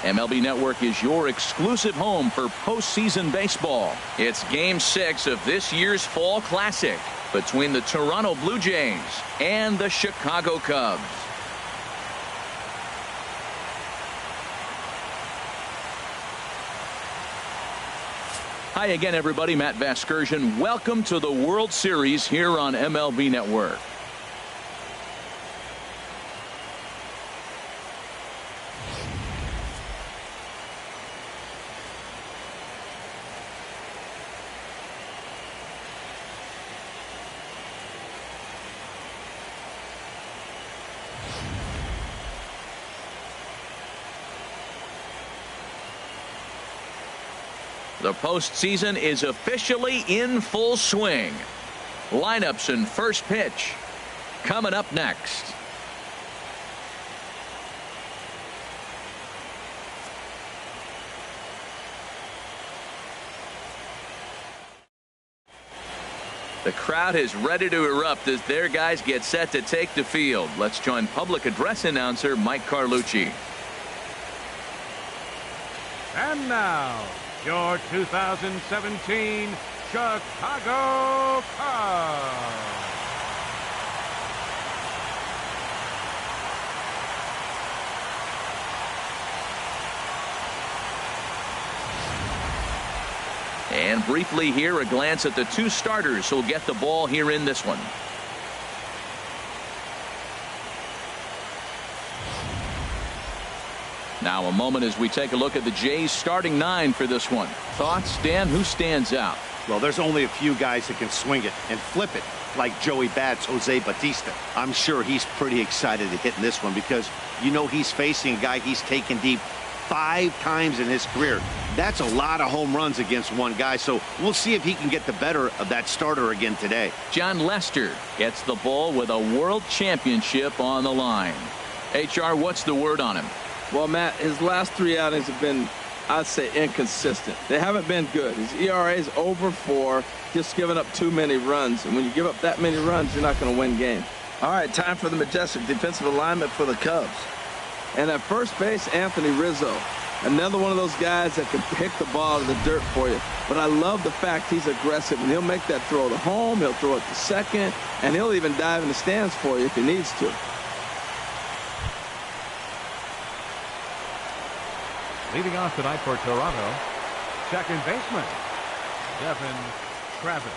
MLB Network is your exclusive home for postseason baseball. It's Game 6 of this year's Fall Classic between the Toronto Blue Jays and the Chicago Cubs. Hi again, everybody. Matt Vasgersian. Welcome to the World Series here on MLB Network. The postseason is officially in full swing. Lineups and first pitch coming up next. The crowd is ready to erupt as their guys get set to take the field. Let's join public address announcer Mike Carlucci. And now, your 2017 Chicago Cubs. And briefly here, a glance at the two starters who'll get the ball here in this one. Now a moment as we take a look at the Jays starting nine for this one. Thoughts, Dan? Who stands out? Well, there's only a few guys that can swing it and flip it like Joey Bats, Jose Bautista. I'm sure he's pretty excited to hit in this one because you know he's facing a guy he's taken deep 5 times in his career. That's a lot of home runs against one guy, so we'll see if he can get the better of that starter again today. John Lester gets the ball with a world championship on the line. HR, what's the word on him? Well, Matt, his last 3 outings have been, I'd say, inconsistent. They haven't been good. His ERA is over 4, just giving up too many runs. And when you give up that many runs, you're not going to win games. All right, time for the majestic defensive alignment for the Cubs. And at first base, Anthony Rizzo. Another one of those guys that can pick the ball out of the dirt for you. But I love the fact he's aggressive, and he'll make that throw to home, he'll throw it to second, and he'll even dive in the stands for you if he needs to. Leading off tonight for Toronto, second baseman, Devin Travis.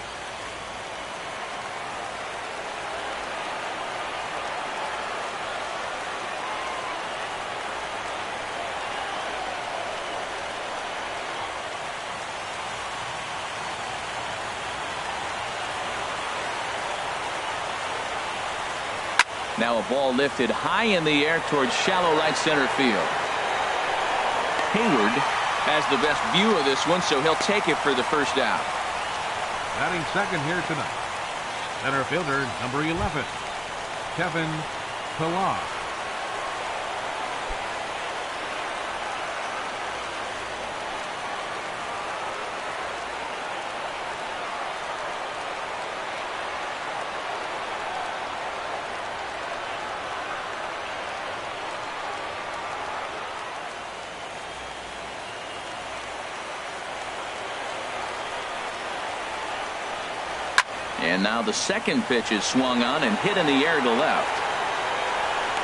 Now a ball lifted high in the air towards shallow right center field. Hayward has the best view of this one, so he'll take it for the first out. Batting second here tonight, center fielder number 11, Kevin Pillar. And now the second pitch is swung on and hit in the air to left.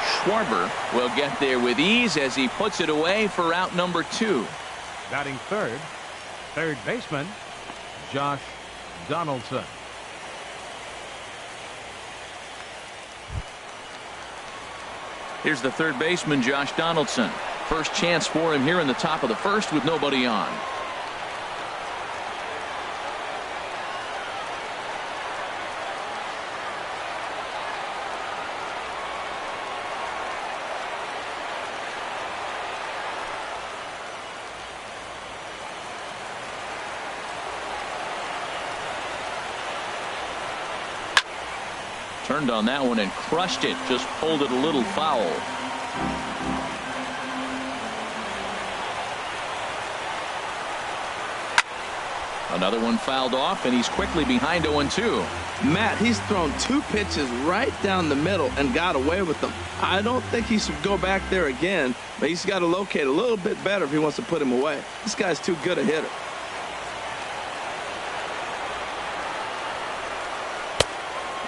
Schwarber will get there with ease as he puts it away for out number 2. Batting third baseman, Josh Donaldson. Here's the third baseman, Josh Donaldson. First chance for him here in the top of the first with nobody on. Turned on that one and crushed it. Just pulled it a little foul. Another one fouled off, and he's quickly behind 0-2. Matt, he's thrown 2 pitches right down the middle and got away with them. I don't think he should go back there again, but he's got to locate a little bit better if he wants to put him away. This guy's too good a hitter.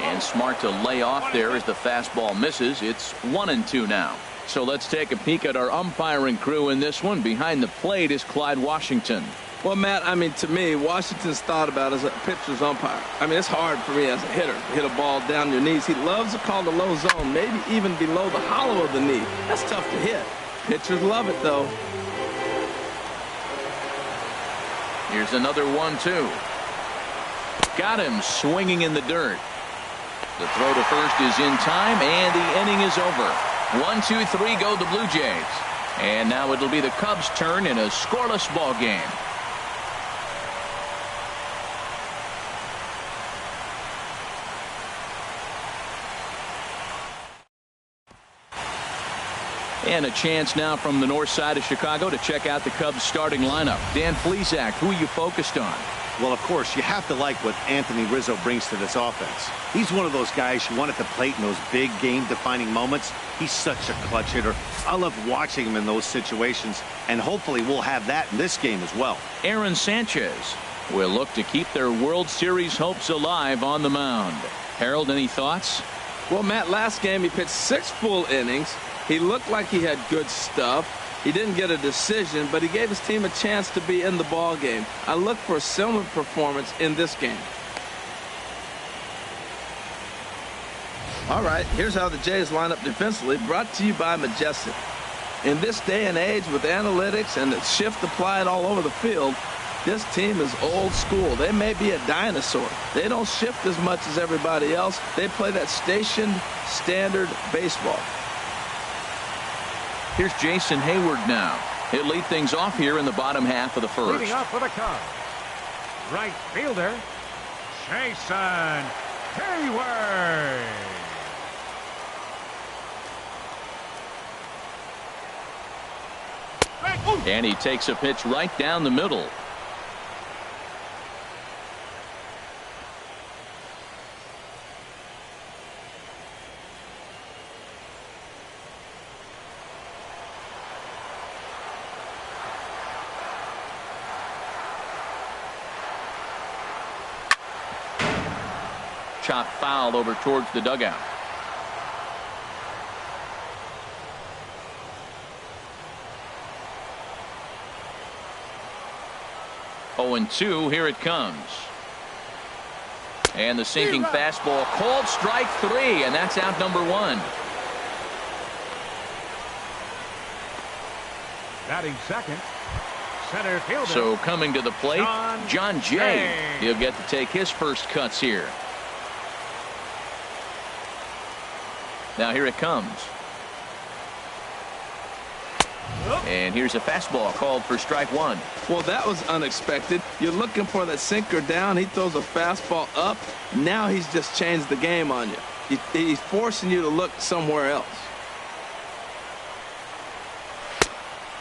And smart to lay off there as the fastball misses. It's 1-2 now. So let's take a peek at our umpiring crew in this one. Behind the plate is Clyde Washington. Well, Matt, I mean, to me, Washington's thought about as a pitcher's umpire. I mean, it's hard for me as a hitter to hit a ball down your knees. He loves to call the low zone, maybe even below the hollow of the knee. That's tough to hit. Pitchers love it, though. Here's another 1-2. Got him swinging in the dirt. The throw to first is in time, and the inning is over. 1-2-3 go the Blue Jays. And now it'll be the Cubs' turn in a scoreless ball game. And a chance now from the north side of Chicago to check out the Cubs starting lineup. Dan Plesac, who are you focused on? Well, of course, you have to like what Anthony Rizzo brings to this offense. He's one of those guys you want at the plate in those big game-defining moments. He's such a clutch hitter. I love watching him in those situations, and hopefully we'll have that in this game as well. Aaron Sanchez will look to keep their World Series hopes alive on the mound. Harold, any thoughts? Well, Matt, last game he pitched 6 full innings. He looked like he had good stuff. He didn't get a decision, but he gave his team a chance to be in the ball game. I look for a similar performance in this game. All right, here's how the Jays line up defensively, brought to you by Majestic. In this day and age with analytics and the shift applied all over the field, this team is old school. They may be a dinosaur. They don't shift as much as everybody else. They play that stationed standard baseball. Here's Jason Hayward now. He'll lead things off here in the bottom half of the first. Leading off for the Cubs, right fielder, Jason Hayward. And he takes a pitch right down the middle. Chop foul over towards the dugout. Oh, and 2, here it comes. And the sinking fastball, called strike 3, and that's out number 1. Batting second, center fielder. So coming to the plate, John Jay. He'll get to take his first cuts here. Now here it comes. And here's a fastball called for strike 1. Well, that was unexpected. You're looking for that sinker down. He throws a fastball up. Now he's just changed the game on you. He's forcing you to look somewhere else.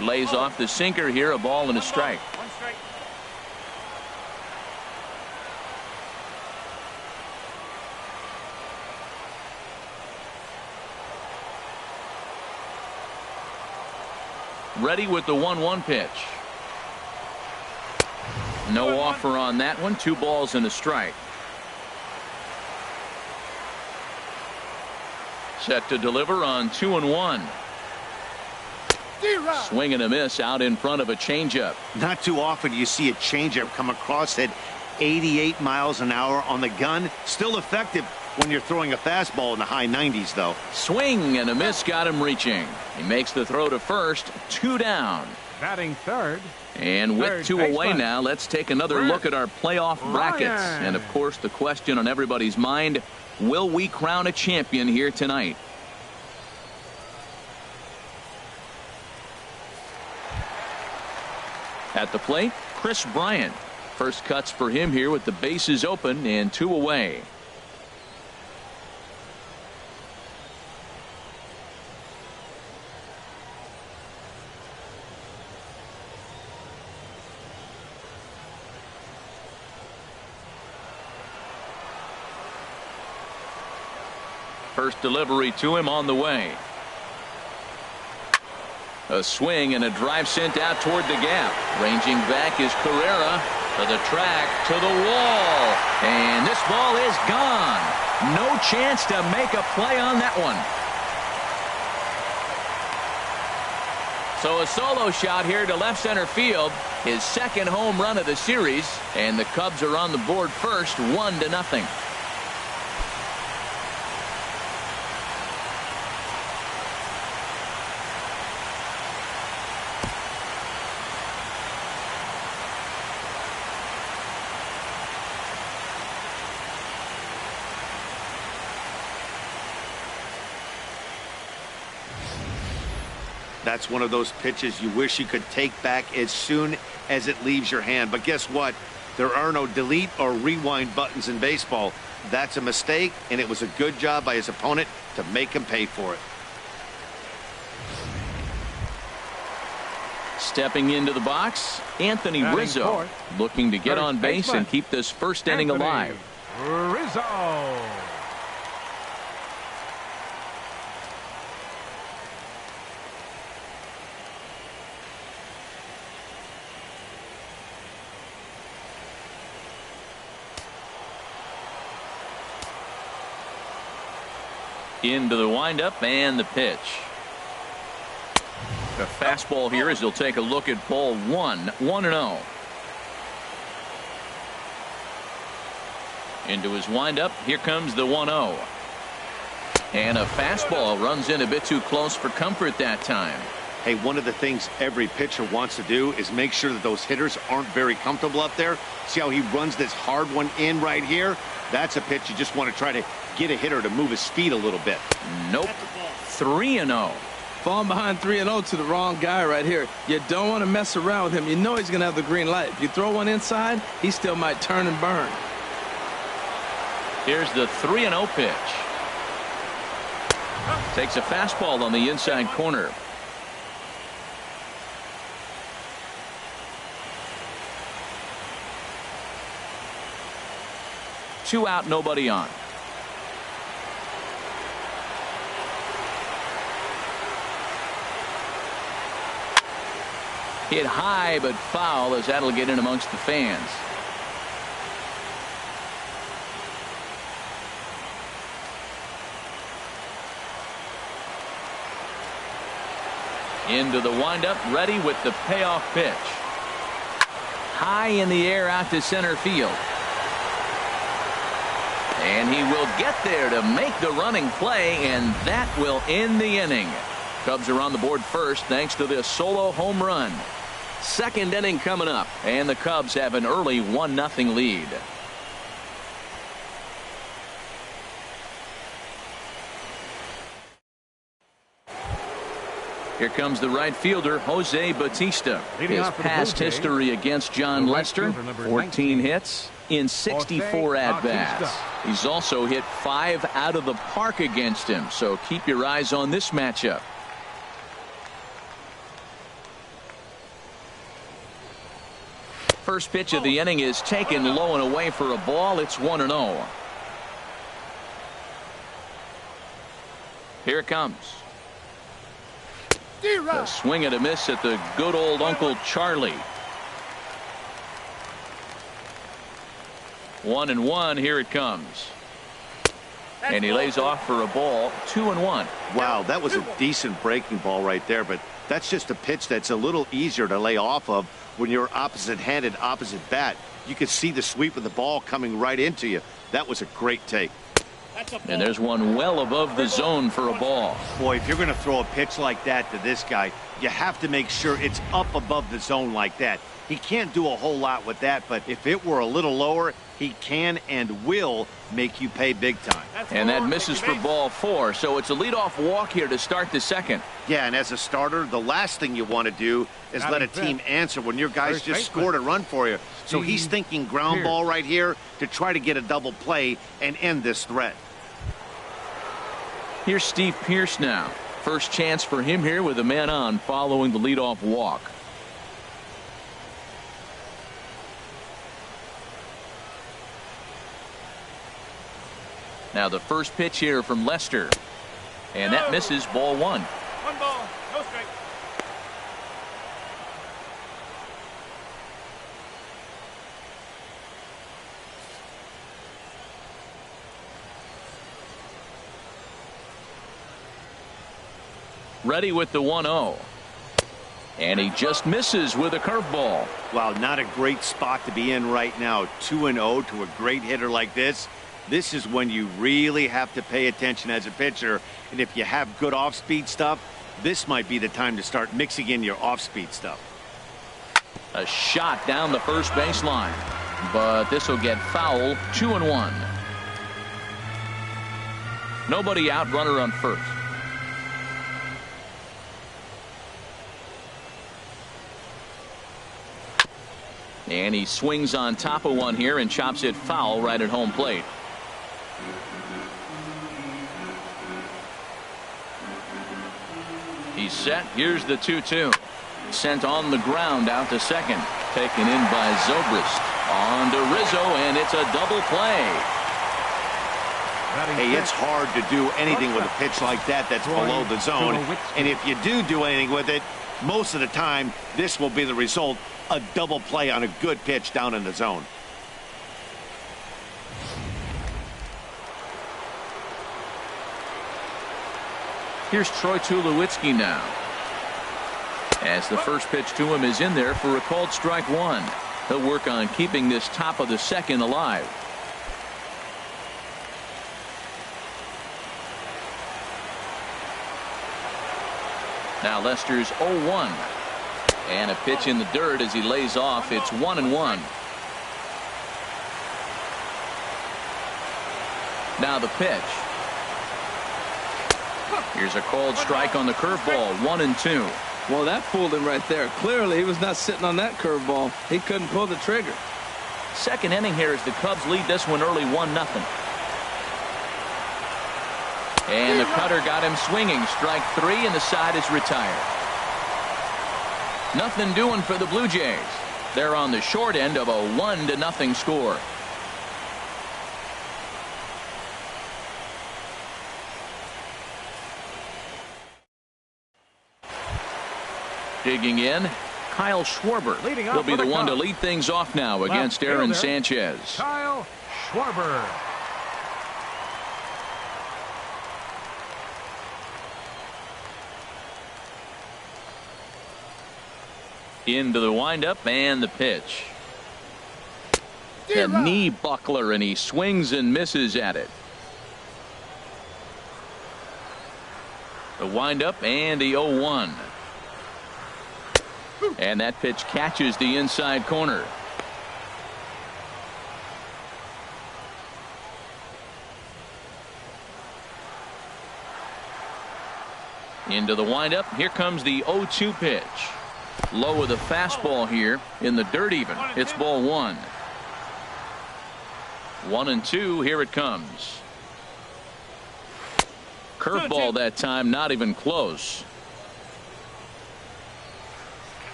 Lays off the sinker here, a ball and a strike. One strike. Ready with the 1-1 pitch. No offer on that one. 2 balls and a strike. Set to deliver on 2-1. Swing and a miss out in front of a changeup. Not too often you see a changeup come across at 88 miles an hour on the gun. Still effective when you're throwing a fastball in the high 90s, though. Swing and a miss got him reaching. He makes the throw to first. 2 down. Batting third. And with Third 2 away baseman. now, let's take another look at our playoff brackets. Ryan. And of course, the question on everybody's mind, will we crown a champion here tonight? At the plate, Chris Bryant. First cuts for him here with the bases open and 2 away. First delivery to him on the way. A swing and a drive sent out toward the gap. Ranging back is Carrera. To the track, to the wall. And this ball is gone. No chance to make a play on that one. So a solo shot here to left center field. His second home run of the series. And the Cubs are on the board first, 1-0. That's one of those pitches you wish you could take back as soon as it leaves your hand. But guess what? There are no delete or rewind buttons in baseball. That's a mistake, and it was a good job by his opponent to make him pay for it. Stepping into the box, Anthony Rizzo, looking to get on base and keep this first inning alive. Rizzo. Into the windup and the pitch. The fastball here as he'll take a look at ball 1-0. Into his windup. Here comes the 1-0. And a fastball runs in a bit too close for comfort that time. Hey, one of the things every pitcher wants to do is make sure that those hitters aren't very comfortable up there. See how he runs this hard one in right here? That's a pitch you just want to try to get a hitter to move his feet a little bit. Nope. 3-0. Falling behind 3-0 to the wrong guy right here. You don't want to mess around with him. You know he's going to have the green light. If you throw one inside, he still might turn and burn. Here's the 3-0 pitch. Takes a fastball on the inside corner. Two out, nobody on. Hit high but foul as that'll get in amongst the fans. Into the windup, ready with the payoff pitch. High in the air out to center field. And he will get there to make the running play, and that will end the inning. Cubs are on the board first thanks to this solo home run. Second inning coming up, and the Cubs have an early 1-0 lead. Here comes the right fielder, Jose Bautista. His past history against John Lester, 14 hits in 64 at-bats. He's also hit 5 out of the park against him, so keep your eyes on this matchup. First pitch of the inning is taken low and away for a ball. It's 1-0. Here it comes. A swing and a miss at the good old Uncle Charlie. 1-1. Here it comes. And he lays off for a ball. 2-1. Wow, that was a decent breaking ball right there, but that's just a pitch that's a little easier to lay off of when you're opposite-handed, opposite bat. You could see the sweep of the ball coming right into you. That was a great take. And there's one well above the zone for a ball. Boy, if you're going to throw a pitch like that to this guy, you have to make sure it's up above the zone like that. He can't do a whole lot with that, but if it were a little lower, he can and will make you pay big time. And that misses for ball 4, so it's a leadoff walk here to start the second. Yeah, and as a starter, the last thing you want to do is let a team answer when your guys just scored a run for you. So he's thinking ground ball right here to try to get a double play and end this threat. Here's Steve Pearce now. First chance for him here with a man on following the leadoff walk. Now the first pitch here from Lester. And that misses, ball one. 1 ball, no strike. Ready with the 1-0. And he just misses with a curveball. Wow, not a great spot to be in right now. 2-0 to a great hitter like this. This is when you really have to pay attention as a pitcher. And if you have good off-speed stuff, this might be the time to start mixing in your off-speed stuff. A shot down the first baseline. But this will get foul. 2-1. Nobody out, runner on first. And he swings on top of one here and chops it foul right at home plate. He's set. Here's the 2-2. Sent on the ground out to second. Taken in by Zobrist. On to Rizzo, and it's a double play. Hey, it's hard to do anything with a pitch like that that's below the zone. And if you do anything with it, most of the time, this will be the result. A double play on a good pitch down in the zone. Here's Troy Tulowitzki now. As the first pitch to him is in there for a called strike one. He'll work on keeping this top of the second alive. Now Lester's 0-1. And a pitch in the dirt as he lays off. It's 1-1. Now the pitch. Here's a called strike on the curveball. 1-2. Well, that fooled him right there. Clearly, he was not sitting on that curveball. He couldn't pull the trigger. Second inning here as the Cubs lead this one early 1-0. And the cutter got him swinging. Strike three, and the side is retired. Nothing doing for the Blue Jays. They're on the short end of a 1-0 score. Digging in, Kyle Schwarber will be the one to lead things off now against Aaron Sanchez. Kyle Schwarber. Into the windup and the pitch. The knee buckler, and he swings and misses at it. The windup and the 0-1. And that pitch catches the inside corner. Into the windup. Here comes the 0-2 pitch. Low with a fastball here in the dirt even. It's ball one. 1-2. Here it comes. Curveball that time, not even close.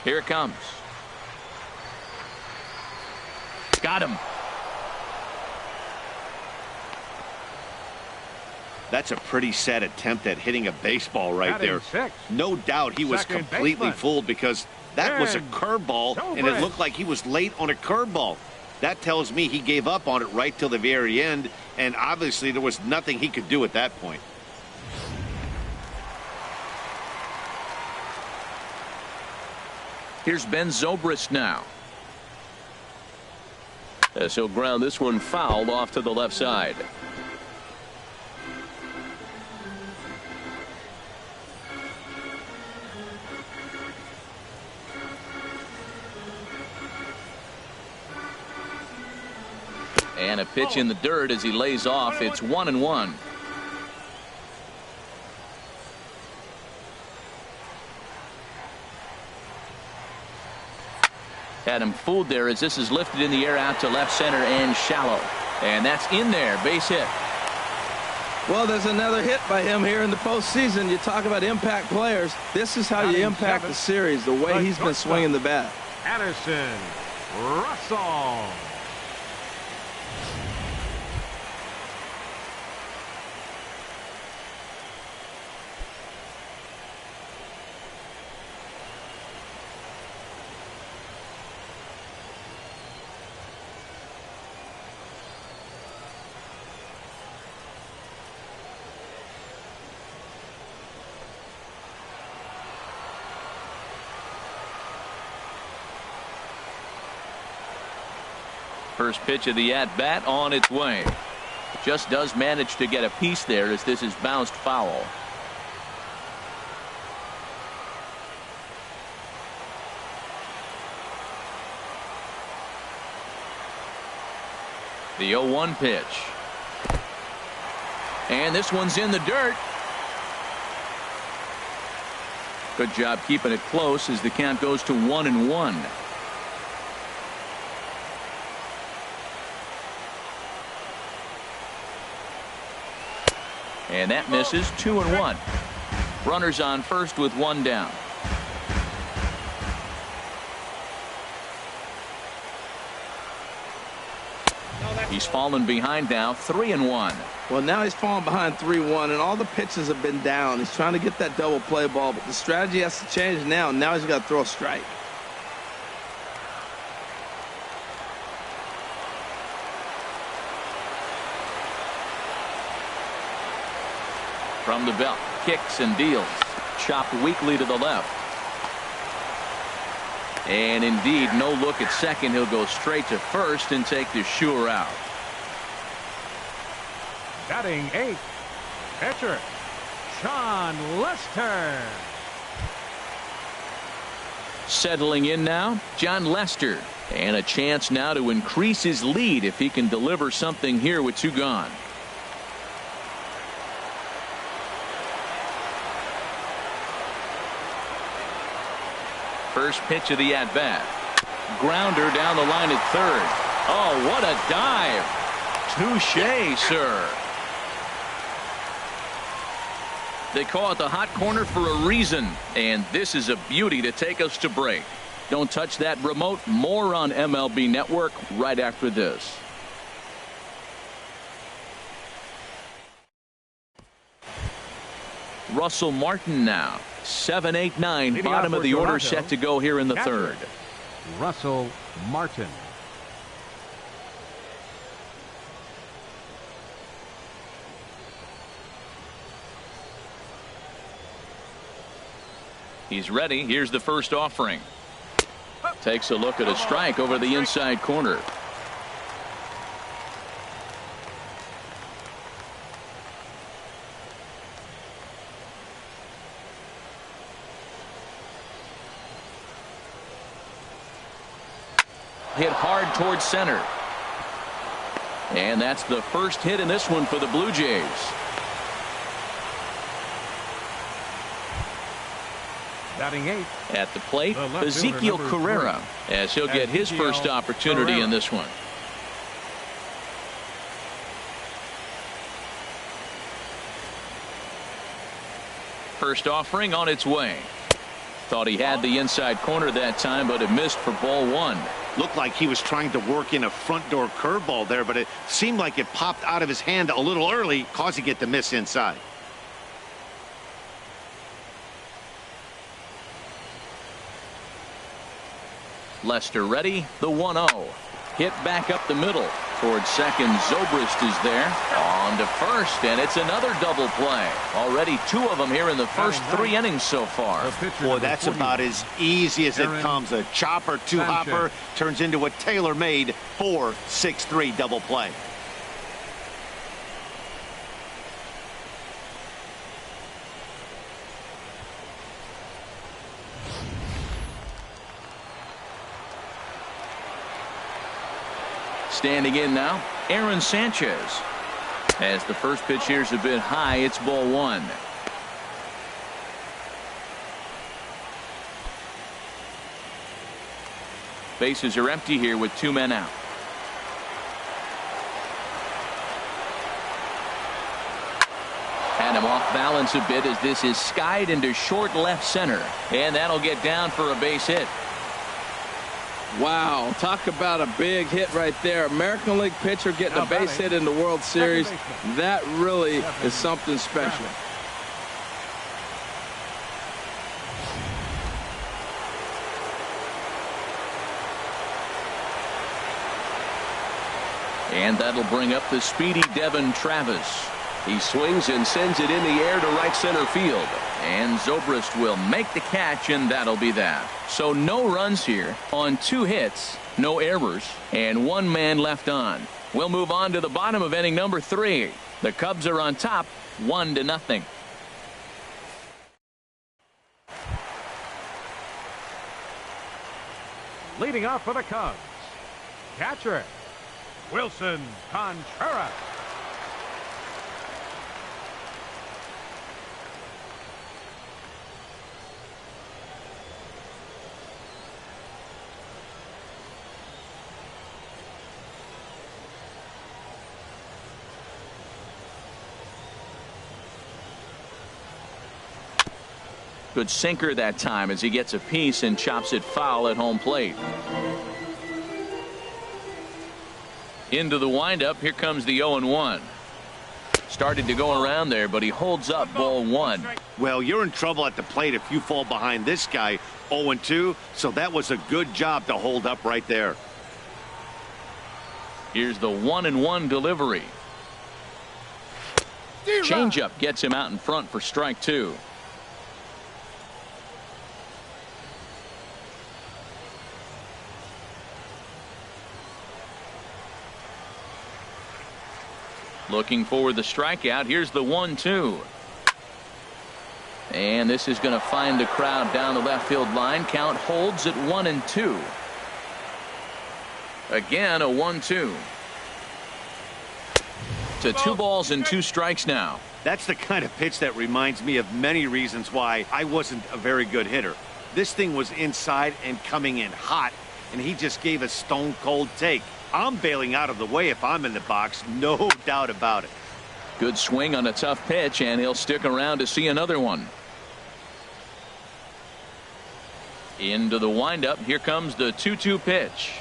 Here it comes. Got him. That's a pretty sad attempt at hitting a baseball right there. No doubt he was completely fooled because that was a curveball, and it looked like he was late on a curveball. That tells me he gave up on it right till the very end, and obviously there was nothing he could do at that point. Here's Ben Zobrist now. As he'll ground this one fouled off to the left side. And a pitch in the dirt as he lays off. It's 1-1. Had him fooled there as this is lifted in the air out to left center and shallow. And that's in there. Base hit. Well, there's another hit by him here in the postseason. You talk about impact players. This is how you impact the series, the way he's been swinging the bat. Anderson Russell. First pitch of the at-bat on its way. Just does manage to get a piece there as this is bounced foul. The 0-1 pitch. And this one's in the dirt. Good job keeping it close as the count goes to 1-1. And that misses. 2-1. Runners on first with one down. He's fallen behind now. 3-1. Well, now he's fallen behind 3-1, and all the pitches have been down. He's trying to get that double play ball, but the strategy has to change now. Now he's got to throw a strike. From the belt, kicks and deals. Chopped weakly to the left. And indeed, no look at second. He'll go straight to first and take the sure out. Batting 8th, pitcher, Sean Lester. Settling in now, John Lester. And a chance now to increase his lead if he can deliver something here with 2 gone. First pitch of the at-bat. Grounder down the line at third. Oh, what a dive. Touché, sir. They call it the hot corner for a reason, and this is a beauty to take us to break. Don't touch that remote. More on MLB Network right after this. Russell Martin now. 7, 8, 9. Leading Bottom off of the for order Toronto, set to go here in the catcher, third. Russell Martin. He's ready. Here's the first offering. Takes a look at a strike over the inside corner. Hit hard towards center. And that's the first hit in this one for the Blue Jays. Batting 8th. At the plate, The left Ezekiel fielder, Carrera, as he'll get his Ezekiel first opportunity Carrera. in this one. First offering on its way. Thought he had the inside corner that time, but it missed for ball 1. Looked like he was trying to work in a front door curveball there, but it seemed like it popped out of his hand a little early, causing it to miss inside. Lester ready. The 1-0. Hit back up the middle. Towards second, Zobrist is there. On to first, and it's another double play. Already 2 of them here in the first 3 innings so far. Boy, that's about as easy as it comes. A chopper, 2-hopper turns into a tailor-made 4-6-3 double play. Standing in now, Aaron Sanchez. As the first pitch here is a bit high, it's ball 1. Bases are empty here with 2 men out. Had him off balance a bit as this is skied into short left center. And that'll get down for a base hit. Wow, talk about a big hit right there. American League pitcher getting a base hit in the World Series. That really is something special. And that'll bring up the speedy Devin Travis. He swings and sends it in the air to right center field. And Zobrist will make the catch, and that'll be that. So no runs here on 2 hits, no errors, and 1 man left on. We'll move on to the bottom of inning number 3. The Cubs are on top, 1-0. Leading off for the Cubs, catcher, Wilson Contreras. Good sinker that time as he gets a piece and chops it foul at home plate. Into the windup. Here comes the 0-1. Started to go around there, but he holds up ball 1. Well, you're in trouble at the plate if you fall behind this guy 0-2, so that was a good job to hold up right there. Here's the 1-1 delivery. Changeup gets him out in front for strike 2. Looking for the strikeout. Here's the 1-2. And this is going to find the crowd down the left field line. Count holds at 1-2. Again, a 1-2. To 2 balls and 2 strikes now. That's the kind of pitch that reminds me of many reasons why I wasn't a very good hitter. This thing was inside and coming in hot, and he just gave a stone cold take. I'm bailing out of the way if I'm in the box, no doubt about it. Good swing on a tough pitch, and he'll stick around to see another one. Into the windup. Here comes the 2-2 pitch.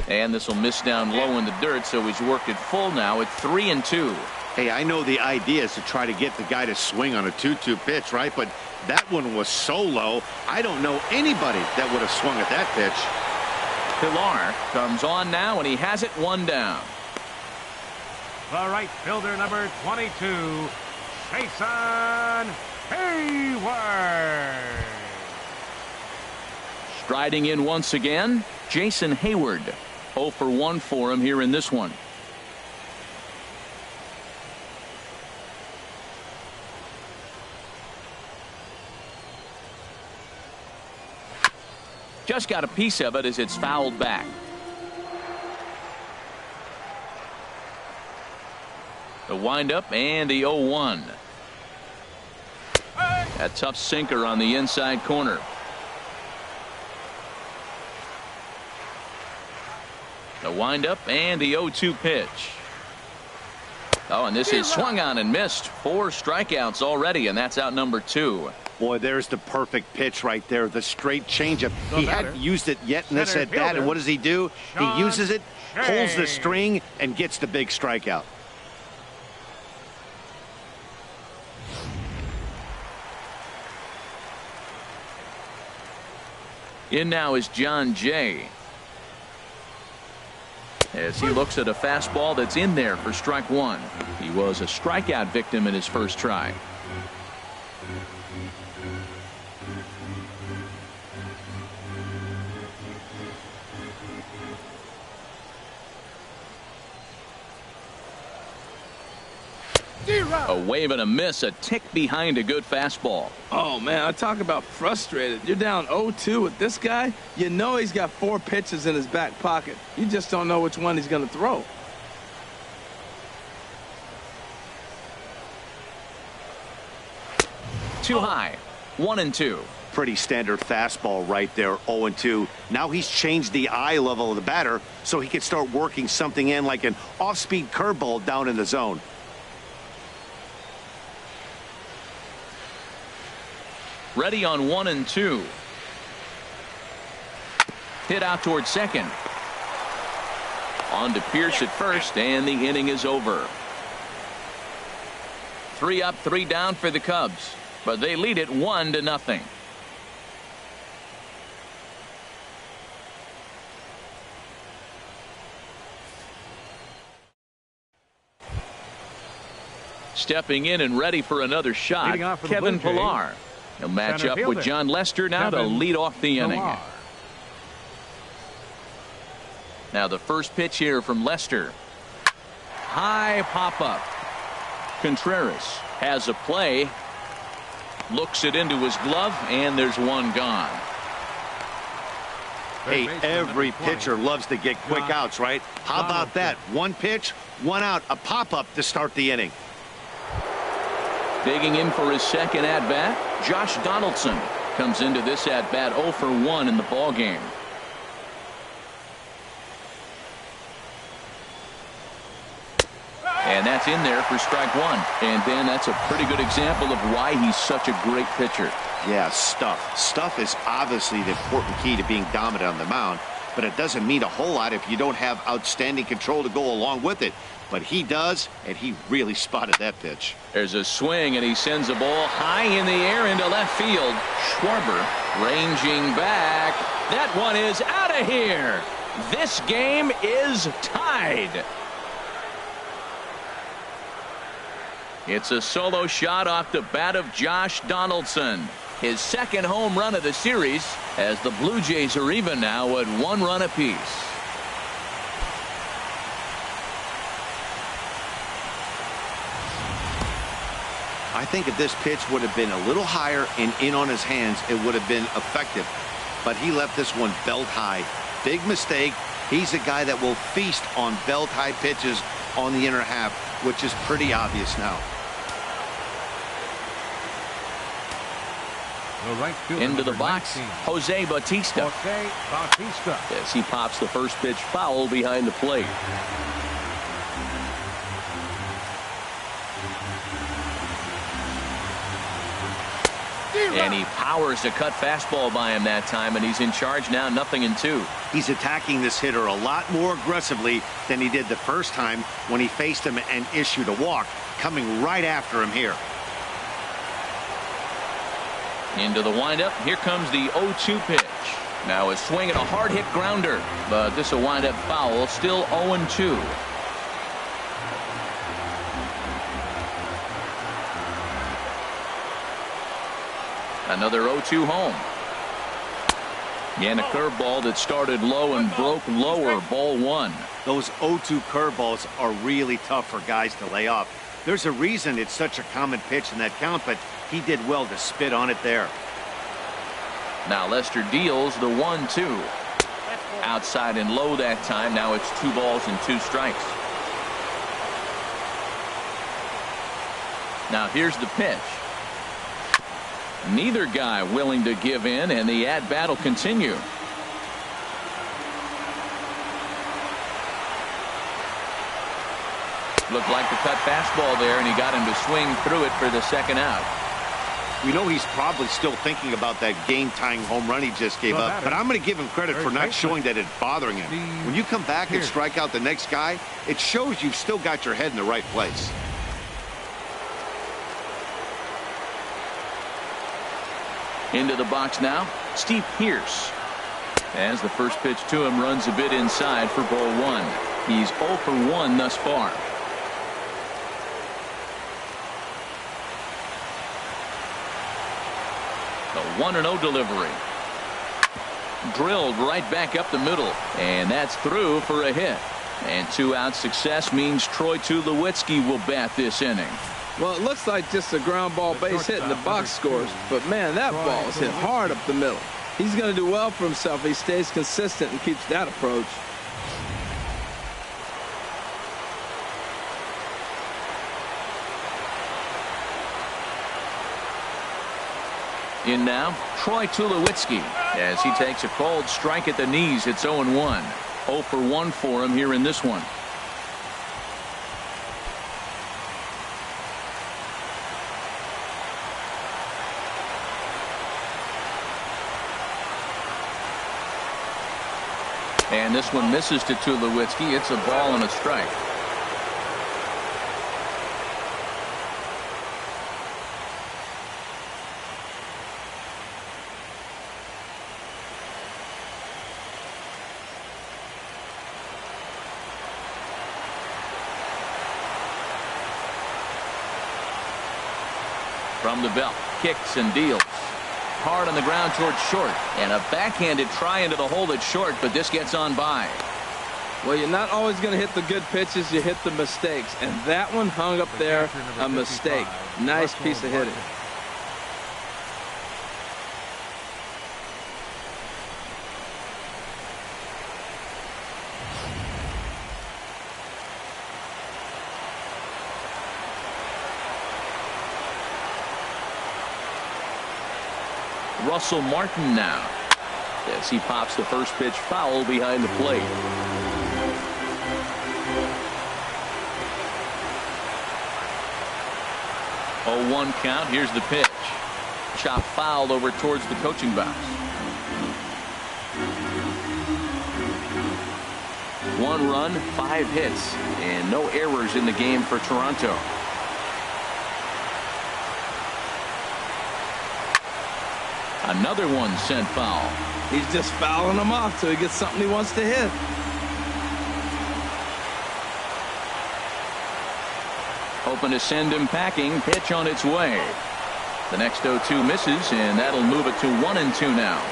And this will miss down low in the dirt, so he's worked it full now at 3-2. Hey, I know the idea is to try to get the guy to swing on a 2-2 pitch, right? But that one was so low, I don't know anybody that would have swung at that pitch. Pilar comes on now, and he has it 1 down. The right fielder, number 22, Jason Hayward. Striding in once again, Jason Hayward. 0 for 1 for him here in this one. Just got a piece of it as it's fouled back. The windup and the 0-1. A tough sinker on the inside corner. The windup and the 0-2 pitch. Oh, and this is swung on and missed. 4 strikeouts already, and that's out number 2. Boy, there's the perfect pitch right there. The straight changeup. He hadn't used it yet in this at bat, and what does he do? He uses it, pulls the string, and gets the big strikeout. In now is John Jay, as he looks at a fastball that's in there for strike 1. He was a strikeout victim in his first try. A wave and a miss, a tick behind a good fastball. Oh, man, I talk about frustrated. You're down 0-2 with this guy. You know he's got 4 pitches in his back pocket. You just don't know which one he's going to throw. Too high. 1-2. Pretty standard fastball right there, 0-2. Now he's changed the eye level of the batter so he can start working something in like an off-speed curveball down in the zone. Ready on 1-2. Hit out towards second. On to Pierce at first, and the inning is over. 3 up, 3 down for the Cubs, but they lead it 1-0. Stepping in and ready for another shot, Kevin Pilar. He'll match Center up with fielder, John Lester now to Kevin lead off the inning. Millar. Now the first pitch here from Lester. High pop-up. Contreras has a play. Looks it into his glove, and there's one gone. Hey, every pitcher loves to get quick outs, right? How about that? One pitch, one out, a pop-up to start the inning. Digging in for his second at-bat, Josh Donaldson comes into this at-bat 0 for 1 in the ballgame. And that's in there for strike one. And then that's a pretty good example of why he's such a great pitcher. Yeah, stuff. Stuff is obviously the important key to being dominant on the mound, but it doesn't mean a whole lot if you don't have outstanding control to go along with it. But he does, and he really spotted that pitch. There's a swing, and he sends a ball high in the air into left field. Schwarber ranging back. That one is out of here. This game is tied. It's a solo shot off the bat of Josh Donaldson. His second home run of the series, as the Blue Jays are even now at 1 run apiece. I think if this pitch would have been a little higher and in on his hands, it would have been effective. But he left this one belt high. Big mistake. He's a guy that will feast on belt high pitches on the inner half, which is pretty obvious now. Into the box, 19. Jose Bautista. Jose Bautista. As he pops the first pitch foul behind the plate. And he powers a cut fastball by him that time, and he's in charge now, 0-2. He's attacking this hitter a lot more aggressively than he did the first time when he faced him and issued a walk, coming right after him here. Into the windup. Here comes the 0-2 pitch. Now a swing and a hard hit grounder, but this will wind up foul. Still 0-2. Another 0-2 home. And a curveball that started low and broke lower. Ball 1. Those 0-2 curveballs are really tough for guys to lay off. There's a reason it's such a common pitch in that count, but he did well to spit on it there. Now Lester deals the 1-2. Outside and low that time. Now it's 2 balls and 2 strikes. Now here's the pitch. Neither guy willing to give in, and the at-bat will continue. Looked like the cut fastball there, and he got him to swing through it for the second out. We know he's probably still thinking about that game-tying home run he just gave up, but I'm going to give him credit for not showing that it's bothering him. When you come back and strike out the next guy, it shows you've still got your head in the right place. Into the box now, Steve Pearce. As the first pitch to him runs a bit inside for ball 1. He's 0 for 1 thus far. The 1-0 delivery. Drilled right back up the middle, and that's through for a hit. And 2-out success means Troy Tulowitzki will bat this inning. Well, it looks like just a ground ball base hit in the box scores, but man, that ball is hit hard up the middle. He's going to do well for himself if he stays consistent and keeps that approach. In now, Troy Tulowitzki, as he takes a cold strike at the knees. It's 0-1. 0 for 1 for him here in this one. And this one misses to Tulowitzki. It's a ball and a strike. From the belt, kicks and deals. Hard on the ground towards short. And a backhanded try into the hole at short, but this gets on by. Well, you're not always going to hit the good pitches. You hit the mistakes. And that one hung up there, a mistake. Nice piece of hitting. Russell Martin now, as he pops the first pitch foul behind the plate. Oh, 1 count. Here's the pitch. Chop foul over towards the coaching box. 1 run, 5 hits, and no errors in the game for Toronto. Another one sent foul. He's just fouling them off till he gets something he wants to hit. Hoping to send him packing. Pitch on its way. The next 0-2 misses, and that'll move it to 1-2 now.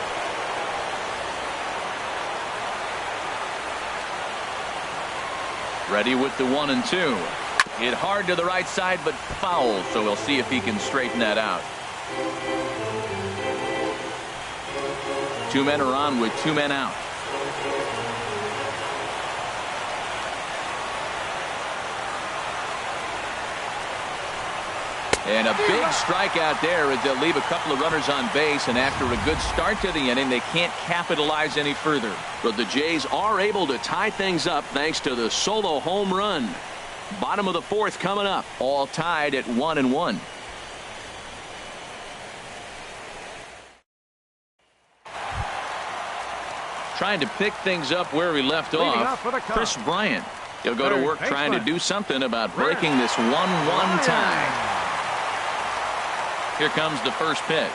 Ready with the 1-2. Hit hard to the right side, but foul, so we'll see if he can straighten that out. 2 men are on with 2 men out. And a big strikeout there as they'll leave a couple of runners on base, and after a good start to the inning, they can't capitalize any further. But the Jays are able to tie things up thanks to the solo home run. Bottom of the 4th coming up, all tied at 1-1. Trying to pick things up where we left off, Chris Bryant. He'll go to work trying to do something about breaking this 1-1 tie. Here comes the first pitch.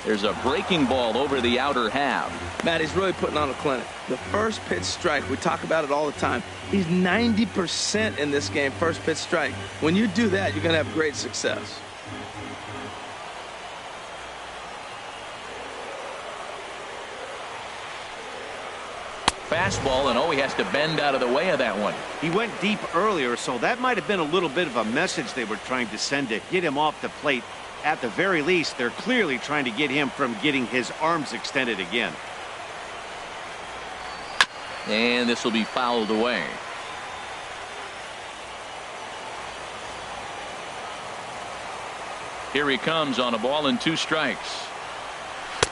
There's a breaking ball over the outer half. Matt, he's really putting on a clinic. The first pitch strike, we talk about it all the time. He's 90% in this game, first pitch strike. When you do that, you're going to have great success. Fastball, and he has to bend out of the way of that one. He went deep earlier, so that might have been a little bit of a message they were trying to send to get him off the plate. At the very least, they're clearly trying to get him from getting his arms extended again. And this will be fouled away. Here he comes on a ball and 2 strikes.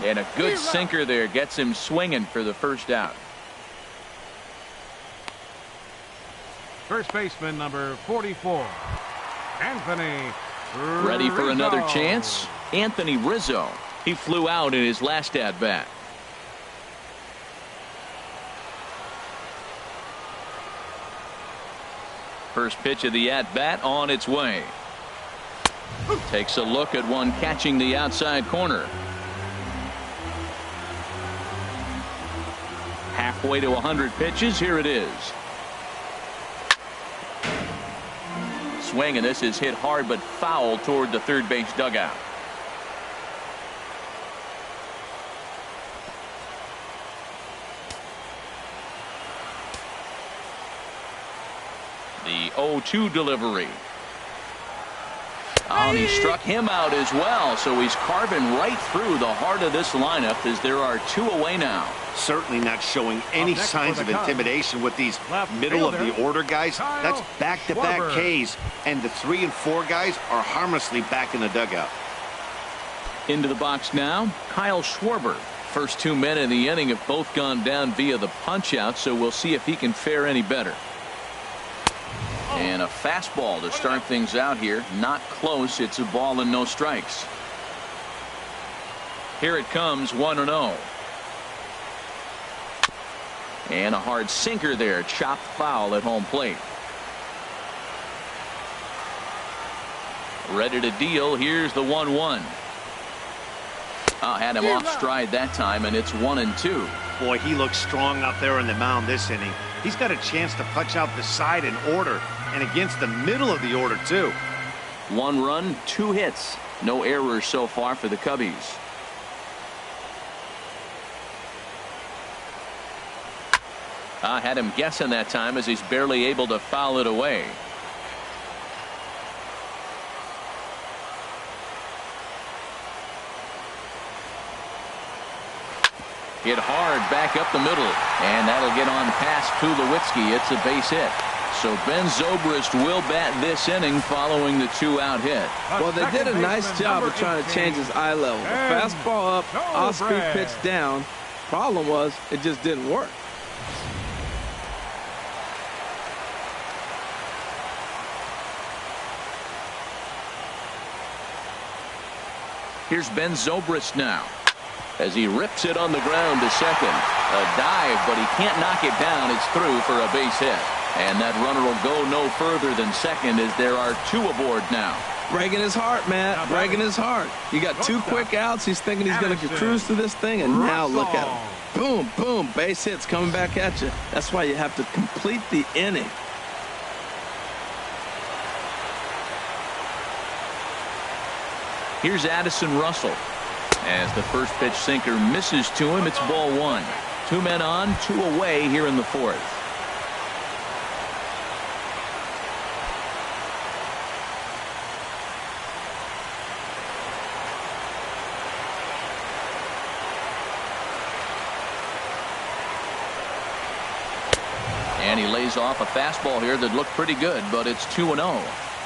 And a good sinker there gets him swinging for the first out. First baseman number 44, Anthony Ready for Rizzo. another chance? Anthony Rizzo. He flew out in his last at-bat. First pitch of the at-bat on its way. Takes a look at one catching the outside corner. Halfway to 100 pitches. Here it is. Swing, and this is hit hard but foul toward the third base dugout. The 0-2 delivery. And he struck him out as well, so he's carving right through the heart of this lineup as there are 2 away now. Certainly not showing any signs of intimidation with these middle of the order guys. That's back-to-back Ks, and the 3 and 4 guys are harmlessly back in the dugout. Into the box now, Kyle Schwarber. First 2 men in the inning have both gone down via the punch-out, so we'll see if he can fare any better. And a fastball to start things out here. Not close. It's a ball and no strikes. Here it comes, 1-0. And a hard sinker there. Chopped foul at home plate. Ready to deal. Here's the 1-1. Had him off stride that time, and it's 1-2. Boy, he looks strong out there on the mound this inning. He's got a chance to punch out the side in order, and against the middle of the order, too. 1 run, 2 hits. No errors so far for the Cubbies. I had him guessing that time as he's barely able to foul it away. Hit hard back up the middle, and that'll get on past Tulowitzki. It's a base hit. So Ben Zobrist will bat this inning following the 2-out hit. Well, they did a nice job of trying to change his eye level. The fastball up, off-speed pitch down. Problem was, it just didn't work. Here's Ben Zobrist now as he rips it on the ground to second. A dive, but he can't knock it down. It's through for a base hit. And that runner will go no further than second as there are 2 aboard now. Breaking his heart, Matt. Breaking his heart. You got 2 quick outs. He's thinking he's going to cruise through this thing, and now look at him. Boom, boom, base hits coming back at you. That's why you have to complete the inning. Here's Addison Russell. As the first pitch sinker misses to him, it's ball 1. 2 men on, 2 away here in the 4th. And he lays off a fastball here that looked pretty good, but it's 2-0.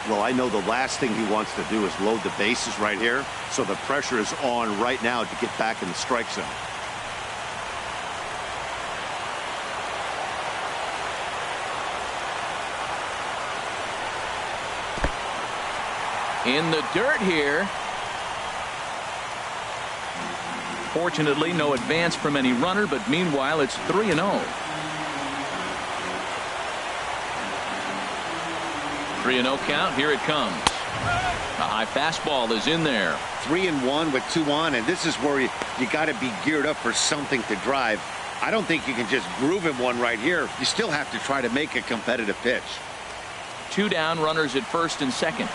Well, I know the last thing he wants to do is load the bases right here, so the pressure is on right now to get back in the strike zone. In the dirt here. Fortunately, no advance from any runner, but meanwhile, it's 3-0. 3-0 count. Here it comes. A high fastball is in there. 3-1 with 2 on, and this is where you got to be geared up for something to drive. I don't think you can just groove him one right here. You still have to try to make a competitive pitch. 2 down, runners at first and second.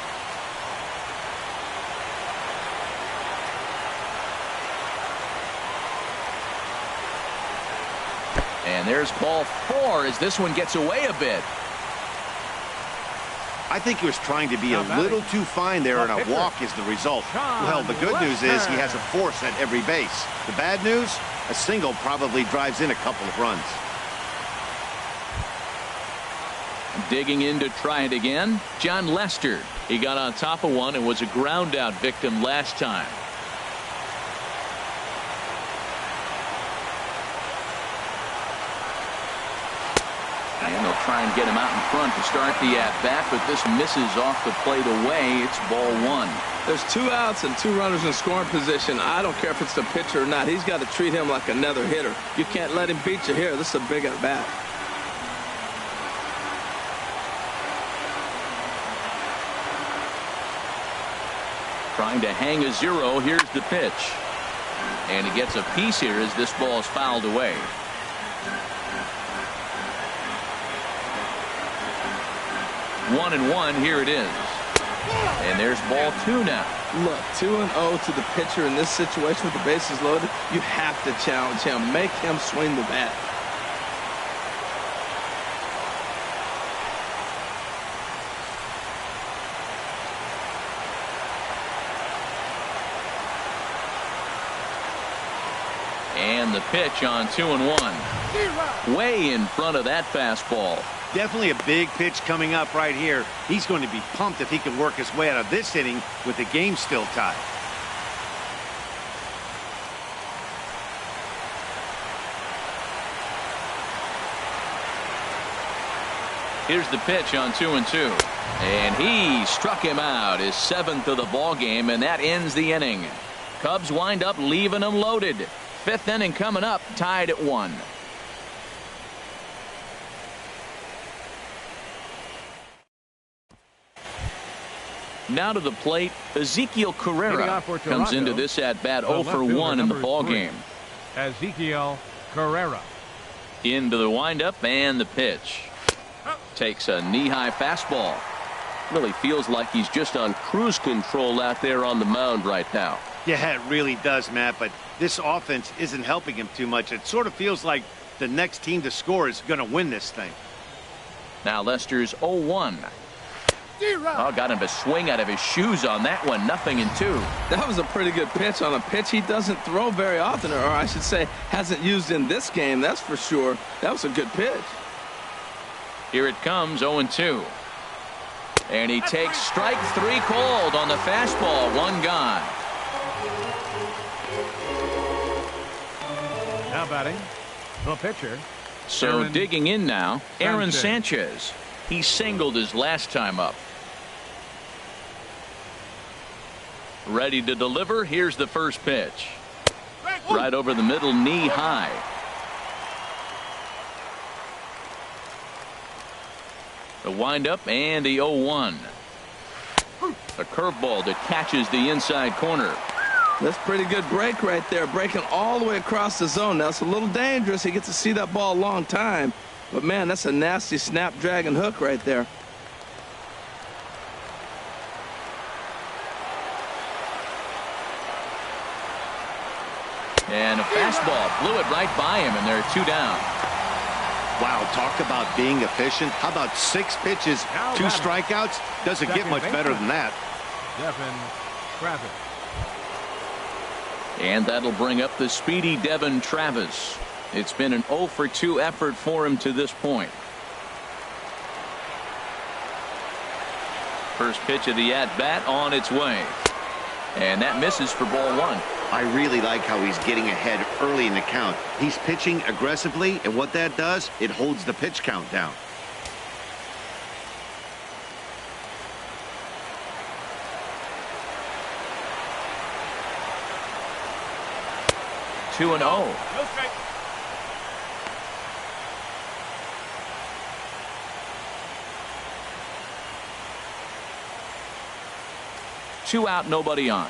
And there's ball 4 as this one gets away a bit. I think he was trying to be a little too fine there, and a walk is the result. Well, the good news is he has a force at every base. The bad news, a single probably drives in a couple of runs. Digging in to try it again, John Lester. He got on top of one and was a ground out victim last time. And they'll try and get him out in front to start the at-bat, but this misses off the plate away. It's ball 1. There's 2 outs and 2 runners in scoring position. I don't care if it's the pitcher or not. He's got to treat him like another hitter. You can't let him beat you here. This is a big at-bat. Trying to hang a 0. Here's the pitch. And he gets a piece here as this ball is fouled away. 1-1. Here it is. And there's ball 2 now. Look, 2-0 to the pitcher in this situation with the bases loaded. You have to challenge him. Make him swing the bat. And the pitch on 2-1. Way in front of that fastball. Definitely a big pitch coming up right here. He's going to be pumped if he can work his way out of this inning with the game still tied. Here's the pitch on 2-2. And he struck him out, his 7th of the ball game, and that ends the inning. Cubs wind up leaving them loaded. 5th inning coming up, tied at 1. Now to the plate, Ezekiel Carrera comes into this at-bat 0 for 1 in the ball game. Ezekiel Carrera. Into the windup and the pitch. Takes a knee-high fastball. Really feels like he's just on cruise control out there on the mound right now. Yeah, it really does, Matt, but this offense isn't helping him too much. It sort of feels like the next team to score is going to win this thing. Now Lester's 0-1. Oh, got him to swing out of his shoes on that one. 0-2. That was a pretty good pitch on a pitch he doesn't throw very often, or I should say hasn't used in this game, that's for sure. That was a good pitch. Here it comes, 0-2. And he takes strike 3 called on the fastball. 1 gone. Now batting, the pitcher. So Aaron digging in now, Aaron Sanchez. Sanchez. He singled his last time up. Ready to deliver. Here's the first pitch. Right over the middle, knee high. The windup and the 0-1. A curveball that catches the inside corner. That's pretty good break right there, breaking all the way across the zone. Now it's a little dangerous. He gets to see that ball a long time, but man, that's a nasty snapdragon hook right there. And a fastball blew it right by him, and they're 2 down. Wow, talk about being efficient. How about 6 pitches, 2 strikeouts? Doesn't get much better than that. Devin Travis. And that'll bring up the speedy Devin Travis. It's been an 0-for-2 effort for him to this point. First pitch of the at-bat on its way. And that misses for ball 1. I really like how he's getting ahead early in the count. He's pitching aggressively, and what that does, it holds the pitch count down. Two and 0. Two out, nobody on.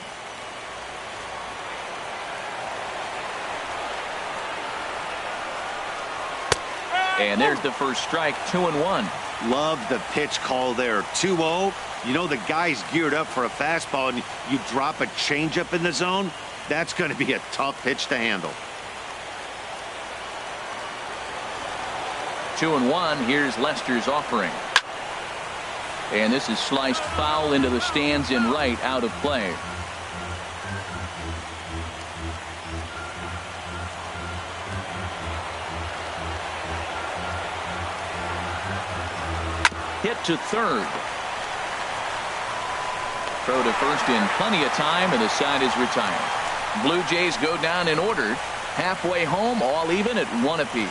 And there's the first strike. 2-1. Love the pitch call there. 2-0. You know the guy's geared up for a fastball, and you drop a changeup in the zone. That's going to be a tough pitch to handle. 2-1. Here's Lester's offering. And this is sliced foul into the stands in right, out of play. Hit to third. Throw to first in plenty of time, and the side is retired. Blue Jays go down in order. Halfway home, all even at 1 apiece.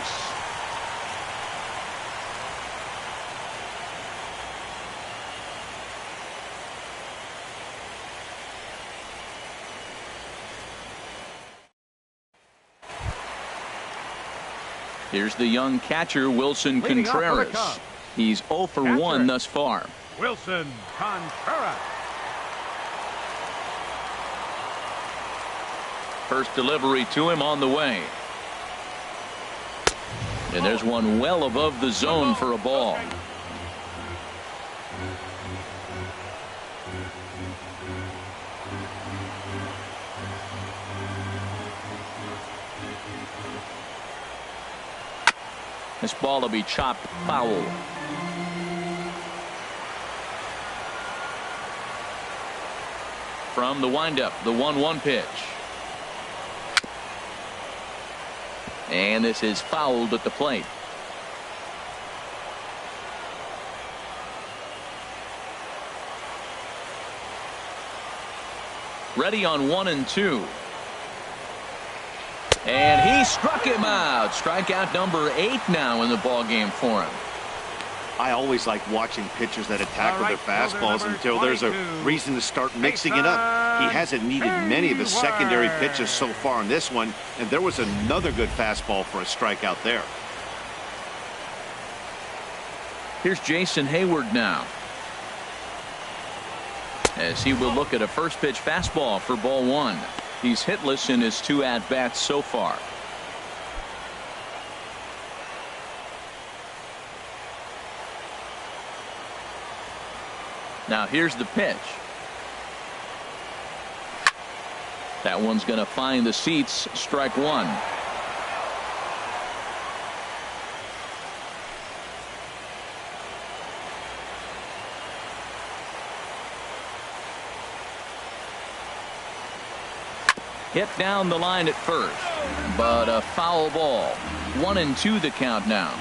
Here's the young catcher, Wilson Leading off for the Contreras. Cubs. He's 0 for 1 thus far. Wilson Contreras. First delivery to him on the way. And there's one well above the zone for a ball. This ball will be chopped foul. From the windup, the 1-1 pitch. And this is fouled at the plate. Ready on 1 and 2. And he struck him out. Strikeout number 8 now in the ball game for him. I always like watching pitchers that attack with their fastballs until there's a reason to start mixing it up. He hasn't needed many of his secondary pitches so far in this one, and there was another good fastball for a strikeout there. Here's Jason Hayward now, as he will look at a first pitch fastball for ball 1. He's hitless in his 2 at-bats so far. Now here's the pitch. That one's going to find the seats. Strike one. Hit down the line at first, but a foul ball. 1-2 the count now.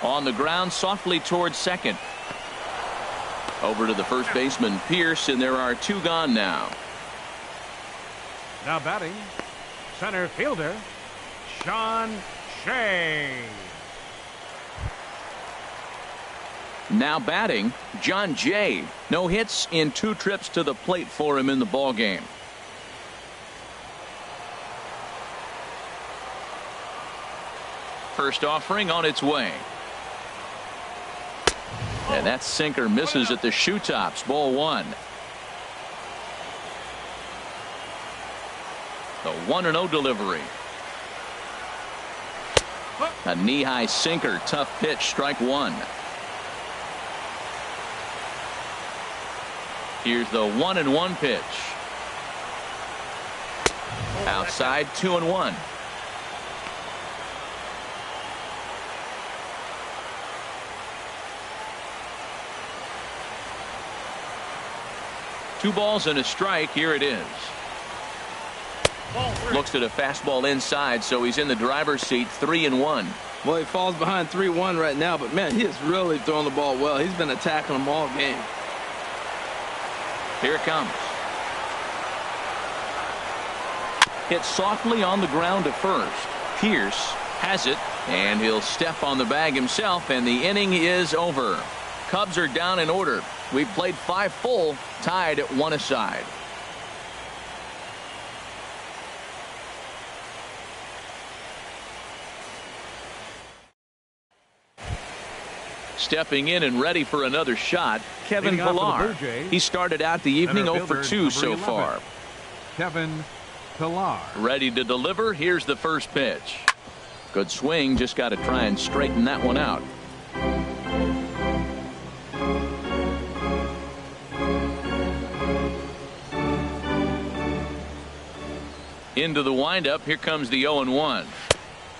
On the ground softly towards second. Over to the first baseman Pierce, and there are two gone now. Now batting, center fielder, Sean Shea. Now batting, John Jay. No hits in 2 trips to the plate for him in the ball game. First offering on its way. And that sinker misses at the shoe tops. Ball one. The 1-0 delivery. A knee-high sinker. Tough pitch. Strike one. Here's the 1-1 pitch. Outside, 2-1. Two balls and a strike. Here it is. Looks at a fastball inside, so he's in the driver's seat. 3-1. Well, he falls behind 3-1 right now, but man, he has really thrown the ball well. He's been attacking them all game. Here it comes. Hit softly on the ground to first. Pierce has it, and he'll step on the bag himself, and the inning is over. Cubs are down in order. We've played 5 full, tied at 1 aside. Stepping in and ready for another shot, Kevin Pillar. He started out the evening 0 for 2 so far. Kevin Pillar. Ready to deliver. Here's the first pitch. Good swing. Just got to try and straighten that one out. Into the windup. Here comes the 0-1.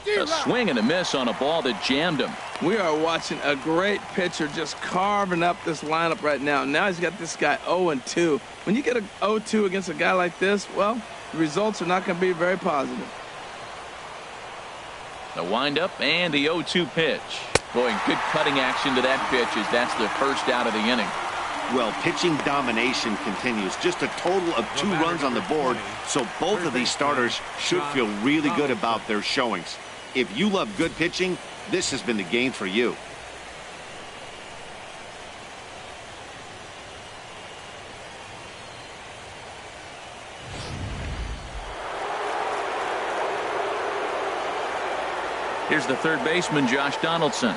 A swing and a miss on a ball that jammed him. We are watching a great pitcher just carving up this lineup right now. Now he's got this guy 0-2. When you get a 0-2 against a guy like this, well, the results are not going to be very positive. The windup and the 0-2 pitch. Boy, good cutting action to that pitch as that's the first out of the inning. Well, pitching domination continues. Just a total of 2 runs on the board, so both of these starters should feel really good about their showings. If you love good pitching, this has been the game for you. Here's the third baseman, Josh Donaldson.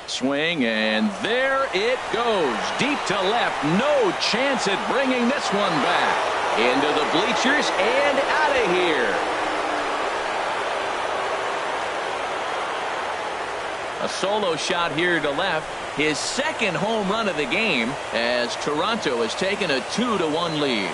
Swing, and there it goes. Deep to left. No chance at bringing this one back. Into the bleachers and out of here. A solo shot here to left. His second home run of the game as Toronto has taken a 2-1 lead.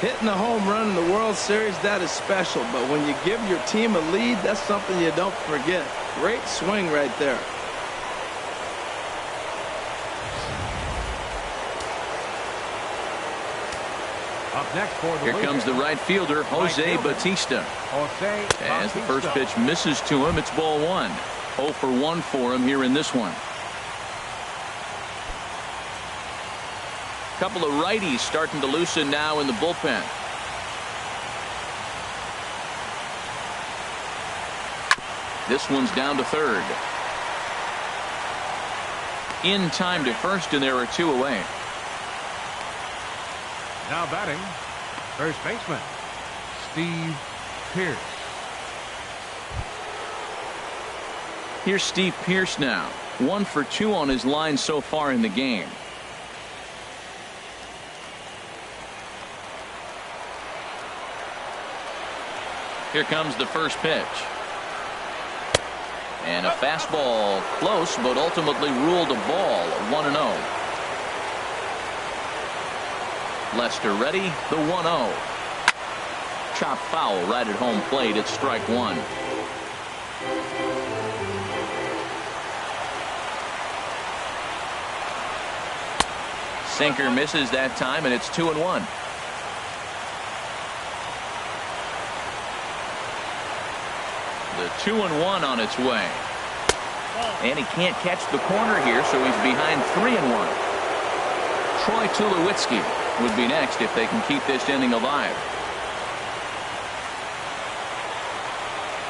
Hitting a home run in the World Series, that is special. But when you give your team a lead, that's something you don't forget. Great swing right there. Up next for the Here comes the right fielder, Jose Bautista. As the first pitch misses to him, it's ball one. 0 for 1 for him here in this one. Couple of righties starting to loosen now in the bullpen. This one's down to third. In time to first, and there are 2 away. Now batting, first baseman, Steve Pierce. Here's Steve Pierce now. 1 for 2 on his line so far in the game. Here comes the first pitch. And a fastball close, but ultimately ruled a ball. 1-0. Lester ready. The 1-0. Chopped foul right at home plate. It's strike one. Sinker misses that time, and it's 2-1. The 2-1 on its way. And he can't catch the corner here, so he's behind 3-1. Troy Tulowitzki would be next if they can keep this inning alive.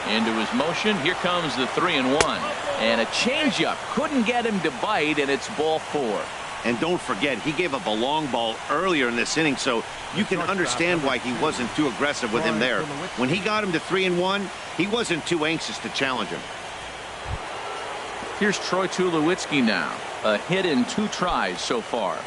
Into his motion. Here comes the 3-1. And a changeup. Couldn't get him to bite, and it's ball 4. And don't forget, he gave up a long ball earlier in this inning, so you can understand why he wasn't too aggressive with him there. When he got him to 3-1, he wasn't too anxious to challenge him. Here's Troy Tulowitzki now. A hit in 2 tries so far.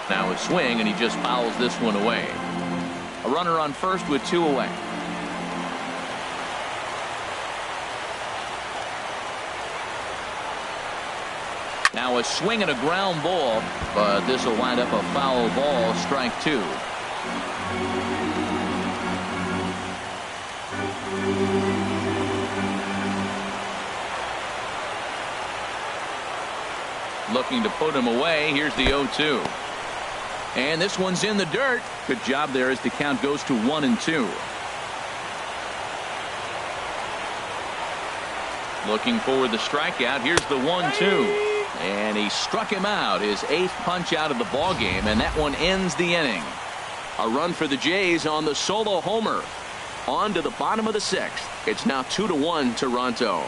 Now a swing, and he just fouls this one away. A runner on first with 2 away. Now a swing and a ground ball, but this will wind up a foul ball. Strike 2. Looking to put him away. Here's the 0-2. And this one's in the dirt. Good job there as the count goes to 1-2. Looking for the strikeout. Here's the 1-2. And he struck him out. His 8th punch out of the ball game, and that one ends the inning. A run for the Jays on the solo homer. On to the bottom of the 6th. It's now 2-1 Toronto.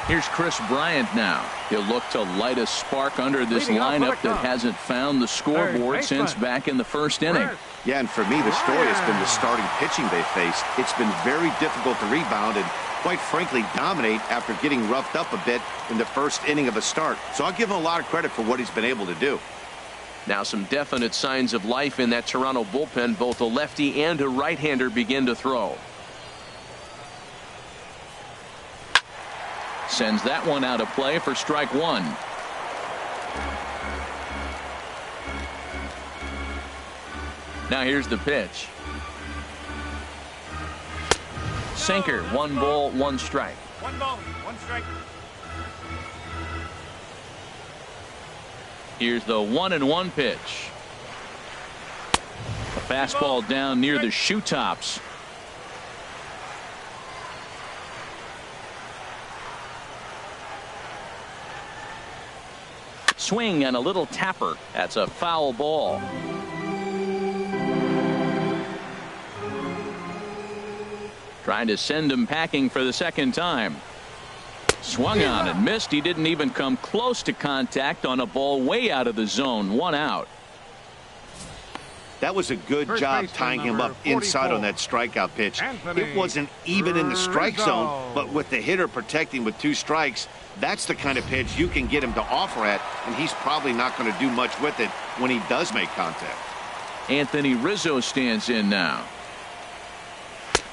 Here's Chris Bryant now. He'll look to light a spark under this lineup that hasn't found the scoreboard since back in the first inning. Yeah, and for me, the story has been the starting pitching they faced. It's been very difficult to rebound and, quite frankly, dominate after getting roughed up a bit in the first inning of a start. So I'll give him a lot of credit for what he's been able to do. Now some definite signs of life in that Toronto bullpen. Both a lefty and a right-hander begin to throw. Sends that one out of play for strike 1. Now here's the pitch. Sinker. 1 ball, 1 strike. 1 ball, 1 strike. Here's the 1-1 pitch. A fastball down near the shoe tops. Swing and a little tapper. That's a foul ball. Trying to send him packing for the 2nd time. Swung on and missed. He didn't even come close to contact on a ball way out of the zone. 1 out. That was a good job tying him up inside on that strikeout pitch. It wasn't even in the strike zone, but with the hitter protecting with 2 strikes, that's the kind of pitch you can get him to offer at, and he's probably not going to do much with it when he does make contact. Anthony Rizzo stands in now.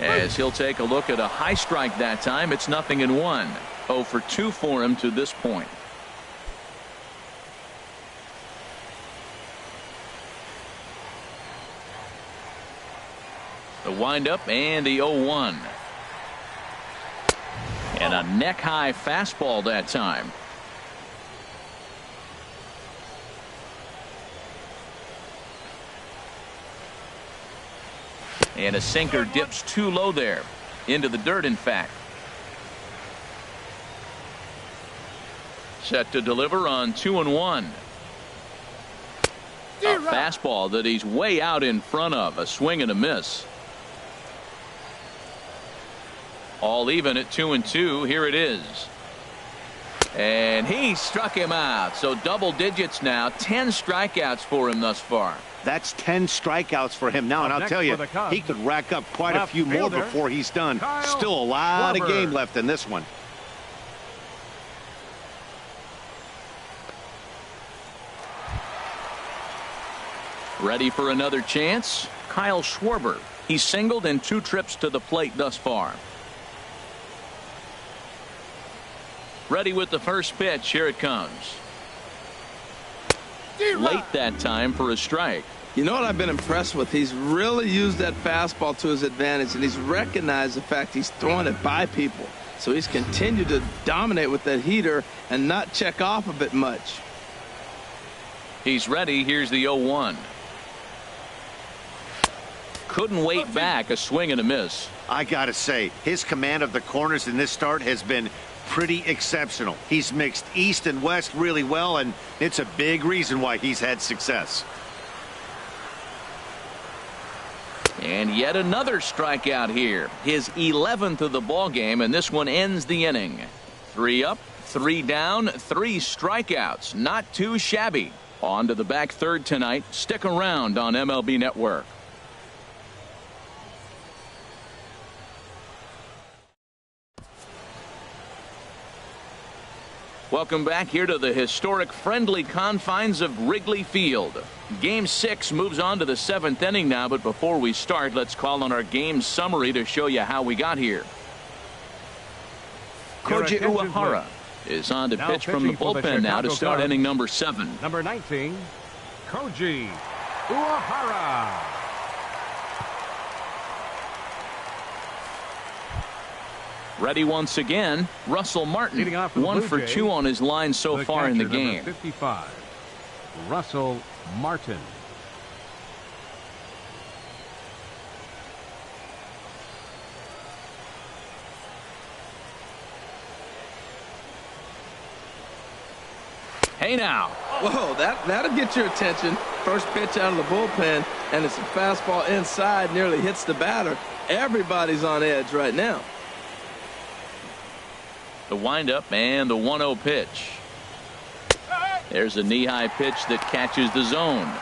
As he'll take a look at a high strike that time. It's 0-1. 0 for 2 for him to this point. The windup and the 0-1. And a neck-high fastball that time. And a sinker dips too low there. Into the dirt, in fact. Set to deliver on 2-1. A fastball that he's way out in front of. A swing and a miss. All even at 2-2. Here it is. And he struck him out. So double digits now. 10 strikeouts for him thus far. That's 10 strikeouts for him now, and I'll tell you, he could rack up quite a few more before he's done. Still a lot of game left in this one. Ready for another chance? Kyle Schwarber. He's singled in 2 trips to the plate thus far. Ready with the first pitch. Here it comes. Late that time for a strike. You know what I've been impressed with? He's really used that fastball to his advantage, and he's recognized the fact he's throwing it by people. So he's continued to dominate with that heater and not check off a bit much. He's ready. Here's the 0-1. Couldn't wait back. A swing and a miss. I gotta say, his command of the corners in this start has been pretty exceptional. He's mixed east and west really well, and it's a big reason why he's had success. And yet another strikeout here. His 11th of the ball game, and this one ends the inning. 3 up, 3 down, 3 strikeouts. Not too shabby. On to the back third tonight. Stick around on MLB Network. Welcome back here to the historic friendly confines of Wrigley Field. Game 6 moves on to the 7th inning now, but before we start, let's call on our game summary to show you how we got here. Koji Uehara is on to pitch from the bullpen now to start inning number 7. Number 19, Koji Uehara. Ready once again, Russell Martin. 1 for 2 on his line so far in the game. 55, Russell Martin. Hey now. Whoa, that'll get your attention. First pitch out of the bullpen, and it's a fastball inside, nearly hits the batter. Everybody's on edge right now. The windup and the 1-0 pitch. There's a knee-high pitch that catches the zone.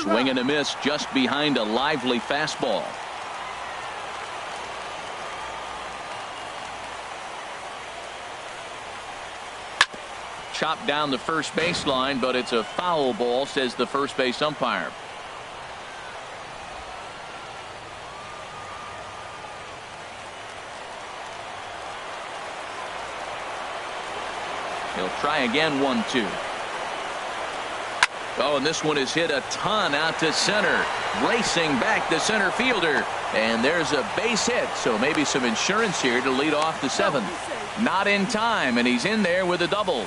Swing and a miss just behind a lively fastball. Chopped down the first baseline, but it's a foul ball, says the first base umpire. He'll try again. 1-2. Oh, and this one is hit a ton out to center. Racing back the center fielder. And there's a base hit, so maybe some insurance here to lead off the 7th. Not in time, and he's in there with a double.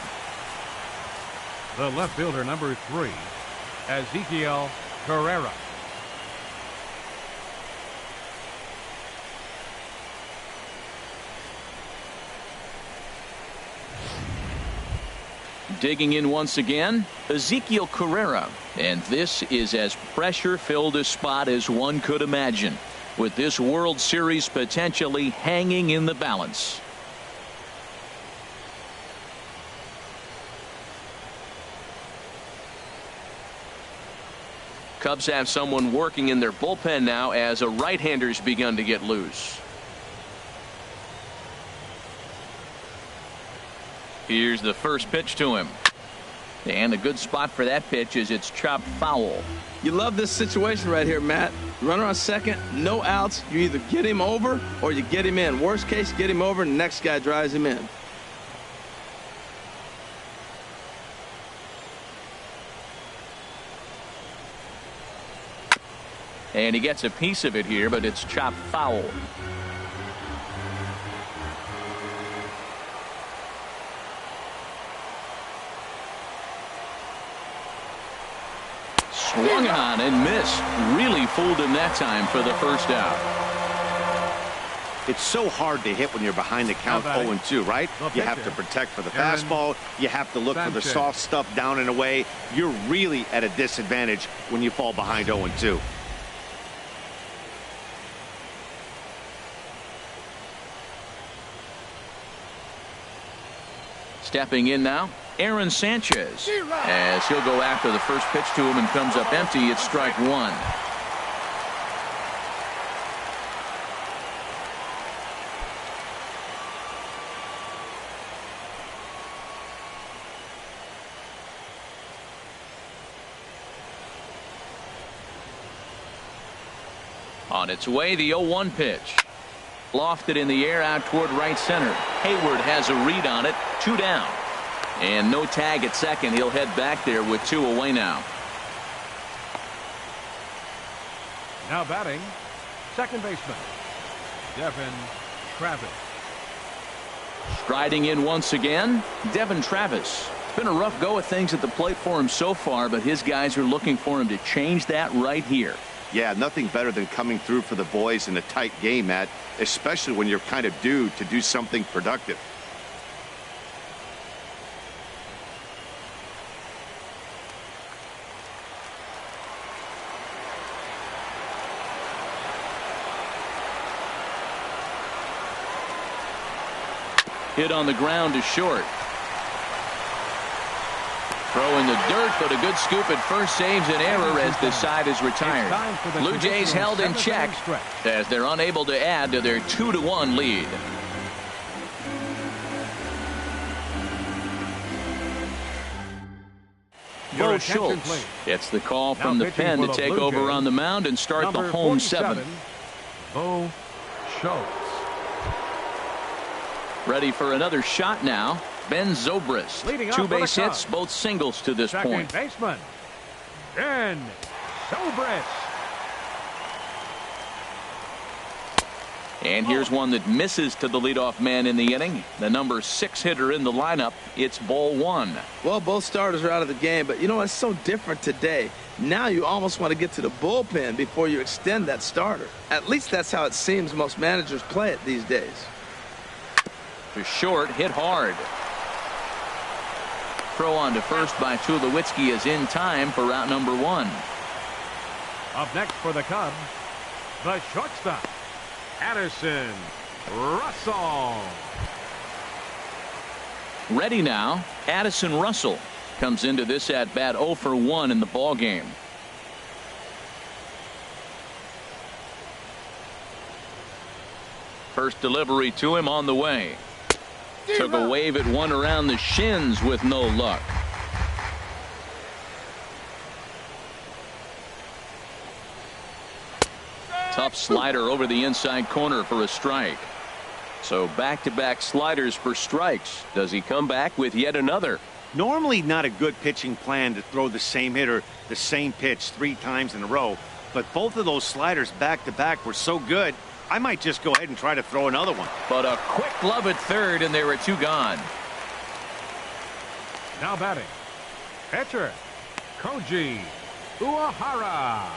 The left fielder, number 3, Ezekiel Carrera. Digging in once again, Ezekiel Carrera. And this is as pressure-filled a spot as one could imagine, with this World Series potentially hanging in the balance. Cubs have someone working in their bullpen now as a right-hander's begun to get loose. Here's the first pitch to him. And a good spot for that pitch is it's chopped foul. You love this situation right here, Matt. Runner on second, no outs. You either get him over or you get him in. Worst case, get him over and the next guy drives him in. And he gets a piece of it here, but it's chopped foul. Swung on and missed. Really fooled him that time for the first out. It's so hard to hit when you're behind the count 0-2, right? You have to protect for the fastball. You have to look for the soft stuff down and away. You're really at a disadvantage when you fall behind 0-2. Stepping in now, Aaron Sanchez. As he'll go after the first pitch to him and comes up empty, it's strike one. On its way, the 0-1 pitch. Lofted in the air out toward right center. Hayward has a read on it. 2 down. And no tag at second. He'll head back there with 2 away now. Now batting, second baseman, Devin Travis. Striding in once again, Devin Travis. It's been a rough go of things at the plate for him so far, but his guys are looking for him to change that right here. Yeah, nothing better than coming through for the boys in a tight game, Matt, especially when you're kind of due to do something productive. Hit on the ground to short. Throw in the dirt, but a good scoop at first saves an error as the side is retired. Blue Jays held in check as they're unable to add to their 2-1 lead. Bo Schultz gets the call from the pen to take over on the mound and start the home 7. Bo Schultz. Ready for another shot now. Ben Zobrist. 2 base hits, both singles to this point. Second baseman, Ben Zobrist. And here's one that misses to the leadoff man in the inning. The number 6 hitter in the lineup. It's ball 1. Well, both starters are out of the game, but you know, it's so different today. Now you almost want to get to the bullpen before you extend that starter. At least that's how it seems most managers play it these days. To short, hit hard. Throw on to first by Tulowitzki is in time for route number 1. Up next for the Cubs, the shortstop, Addison Russell. Ready now, Addison Russell comes into this at bat 0 for 1 in the ball game. First delivery to him on the way. Took a wave at one around the shins with no luck. Tough slider over the inside corner for a strike. So back-to-back sliders for strikes. Does he come back with yet another? Normally not a good pitching plan to throw the same hitter the same pitch 3 times in a row, but both of those sliders back-to-back were so good, I might just go ahead and try to throw another one. But a quick glove at third, and there were 2 gone. Now batting, pitcher, Koji Uehara.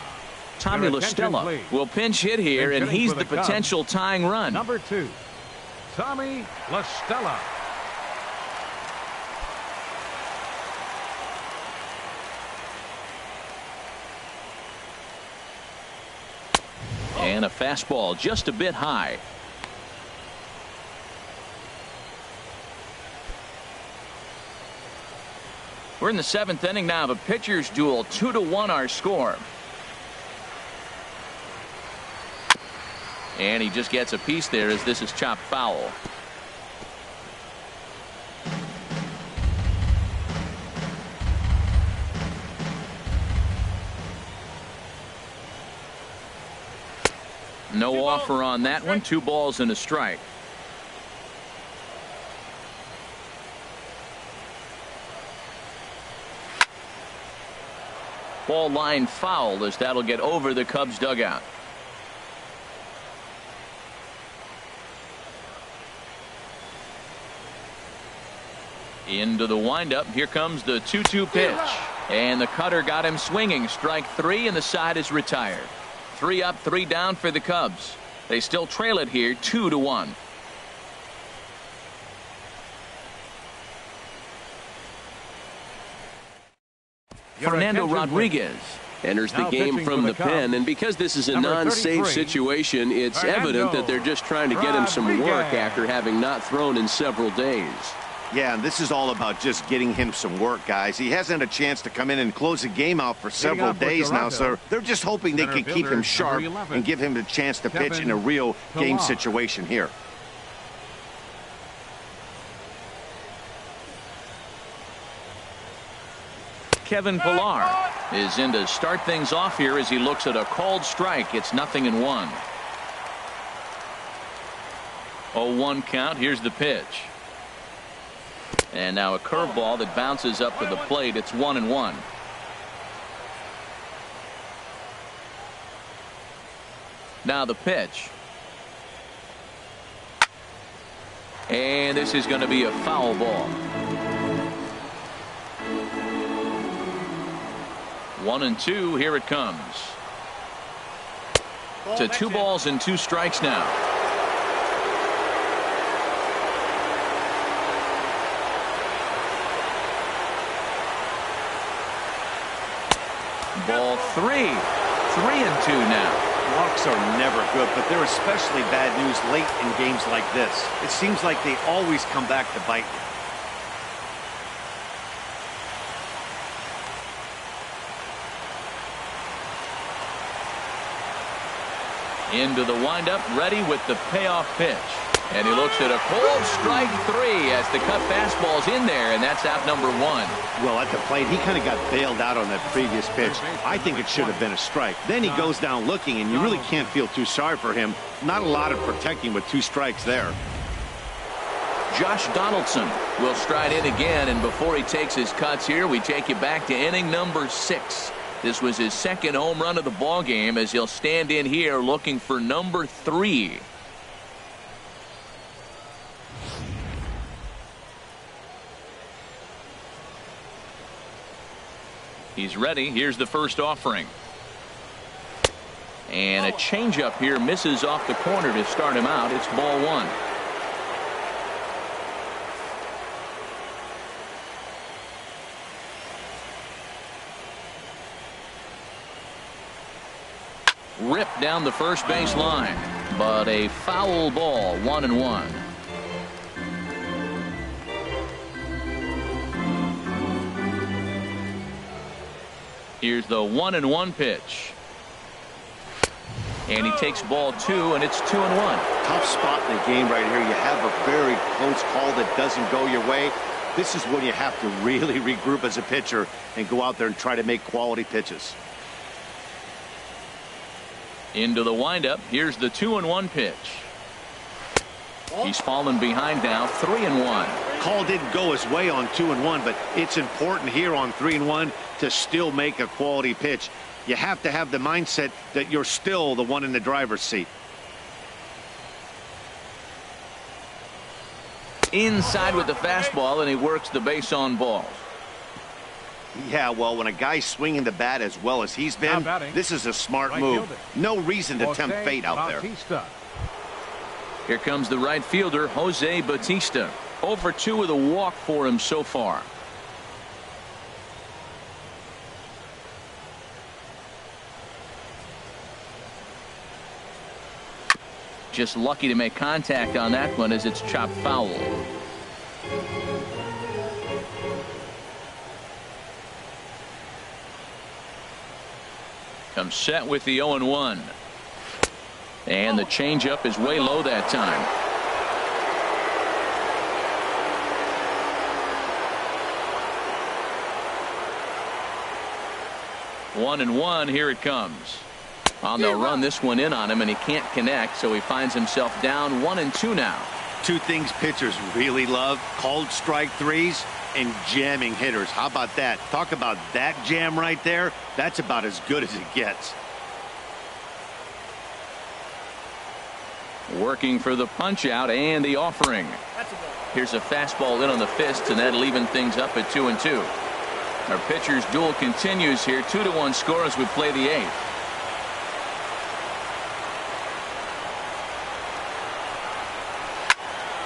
Tommy La Stella will pinch hit here, and he's the potential tying run. Number 2, Tommy La Stella. And a fastball just a bit high. We're in the 7th inning now of a pitcher's duel. 2-1 our score. And he just gets a piece there as this is chopped foul. No offer on that one. 2 balls and a strike. Ball line foul as that'll get over the Cubs dugout. Into the windup. Here comes the 2-2 pitch. And the cutter got him swinging. Strike 3, and the side is retired. 3 up, 3 down for the Cubs. They still trail it here 2-1. Fernando Rodriguez enters the Now game pitching from for the the pen, Cubs, and because this is a number non-save 33, situation, it's Fernando evident that they're just trying to get him some work Rodriguez. after having not thrown in several days. Yeah, and this is all about just getting him some work, guys. He hasn't had a chance to come in and close the game out for several up for days now, Toronto, so they're just hoping they center can keep fielder, him sharp number 11, and give him the chance to pitch in a real game Pilar. situation here. Kevin Pillar is in to start things off here as he looks at a called strike. It's 0-1. 0-1 count. Here's the pitch. And now a curveball that bounces up to the plate. It's 1-1. Now the pitch. And this is going to be a foul ball. 1-2. Here it comes. To 2 balls and 2 strikes now. Ball 3. 3-2 now. Walks are never good, but they're especially bad news late in games like this. It seems like they always come back to bite you. Into the windup, ready with the payoff pitch. And he looks at a cold strike 3 as the cut fastball's in there, and that's out number 1. Well, at the plate, he kind of got bailed out on that previous pitch. I think it should have been a strike. Then he goes down looking, and you really can't feel too sorry for him. Not a lot of protecting with 2 strikes there. Josh Donaldson will stride in again, and before he takes his cuts here, we take you back to inning number 6. This was his second home run of the ball game as he'll stand in here looking for number 3. He's ready. Here's the first offering. And a changeup here misses off the corner to start him out. It's ball 1. Ripped down the first base line, but a foul ball. 1-1. Here's the 1-1 pitch. And he takes ball 2, and it's 2-1. Tough spot in the game right here. You have a very close call that doesn't go your way. This is when you have to really regroup as a pitcher and go out there and try to make quality pitches. Into the windup. Here's the 2-1 pitch. He's fallen behind now. 3-1. Call didn't go his way on 2-1, but it's important here on 3-1 to still make a quality pitch. You have to have the mindset that you're still the one in the driver's seat. Inside with the fastball, and he works the base on balls. Yeah, well, when a guy's swinging the bat as well as he's been, this is a smart move. No reason to tempt fate out there. Here comes the right fielder, Jose Bautista. 0 for 2 with a walk for him so far. Just lucky to make contact on that one as it's chopped foul. Comes set with the 0-1. And the changeup is way low that time. One and one. Here it comes. They'll run this one in on him, and he can't connect, so he finds himself down 1-2 now. 2 things pitchers really love: called strike 3s and jamming hitters. How about that? Talk about that jam right there. That's about as good as it gets. Working for the punch out and the offering. Here's a fastball in on the fist, and that'll even things up at 2-2. Our pitcher's duel continues here. 2-1 score as we play the 8th.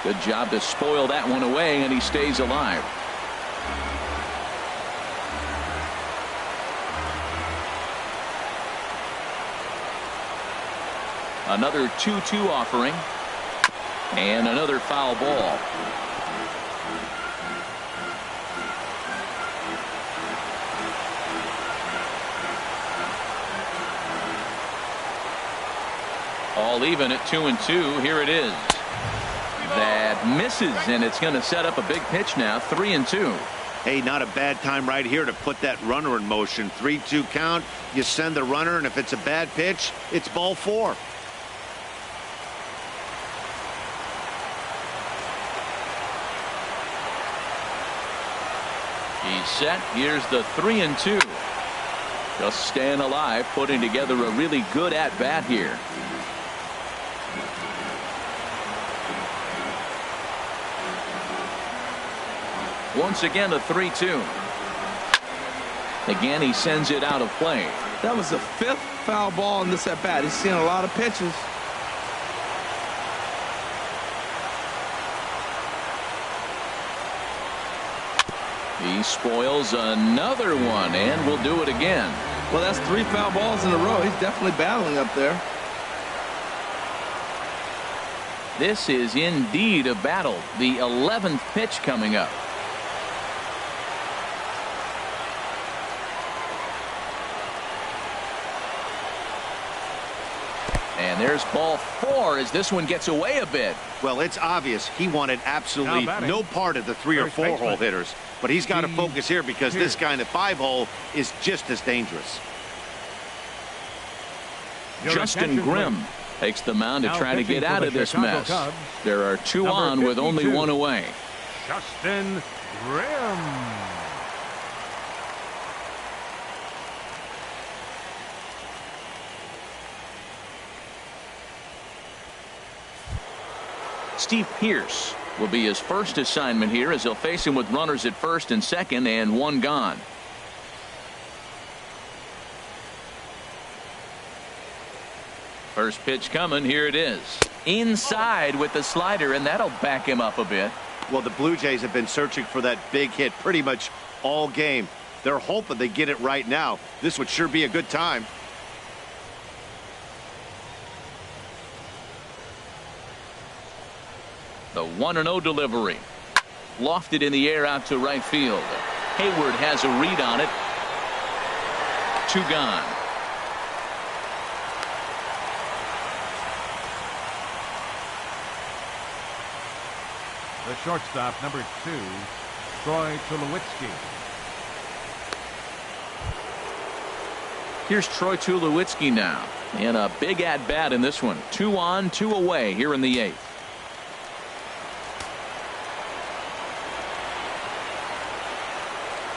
Good job to spoil that one away, and he stays alive. Another 2-2 offering. And another foul ball. All even at 2-2. Here it is. That misses, and it's going to set up a big pitch now. 3-2. Hey, not a bad time right here to put that runner in motion. 3-2 count. You send the runner, and if it's a bad pitch, it's ball 4. He's set. Here's the 3-2. Just staying alive, putting together a really good at-bat here. Once again, a 3-2. Again, he sends it out of play. That was the 5th foul ball in this at-bat. He's seen a lot of pitches. He spoils another one, and will do it again. Well, that's 3 foul balls in a row. He's definitely battling up there. This is indeed a battle. The 11th pitch coming up. And there's ball 4 as this one gets away a bit. Well, it's obvious he wanted absolutely no part of the 3 or 4 hole hitters. But he's got to focus here because this guy in the 5 hole is just as dangerous. Justin Grimm takes the mound to try to get out of this mess. There are 2 on with only 1 away. Justin Grimm. Steve Pearce will be his first assignment here as he'll face him with runners at first and second and 1 gone. First pitch coming. Here it is. Inside with the slider, and that'll back him up a bit. Well, the Blue Jays have been searching for that big hit pretty much all game. They're hoping they get it right now. This would sure be a good time. The 1-0 delivery. Lofted in the air out to right field. Hayward has a read on it. 2 gone. The shortstop, number 2, Troy Tulowitzki. Here's Troy Tulowitzki now. And a big at-bat in this one. 2 on, 2 away here in the 8th.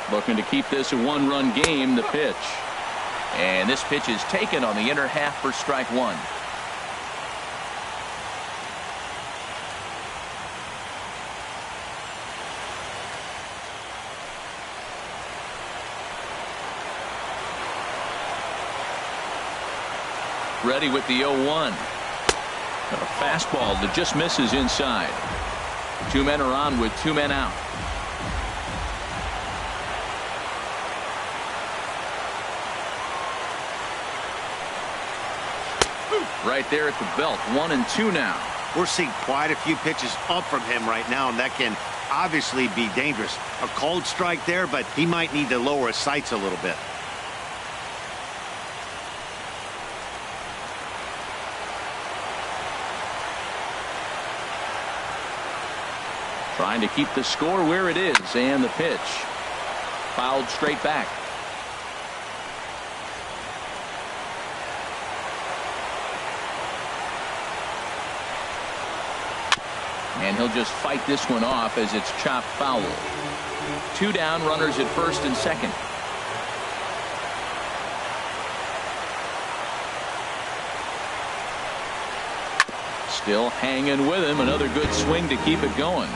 Looking to keep this a 1-run game. The pitch. And this pitch is taken on the inner half for strike 1. Ready with the 0-1. A fastball that just misses inside. 2 men are on with 2 men out. Right there at the belt. 1-2 now. We're seeing quite a few pitches up from him right now, and that can obviously be dangerous. A cold strike there, but he might need to lower his sights a little bit. Trying to keep the score where it is, and the pitch. Fouled straight back. And he'll just fight this one off as it's chopped foul. 2 down, runners at first and second. Still hanging with him. Another good swing to keep it going.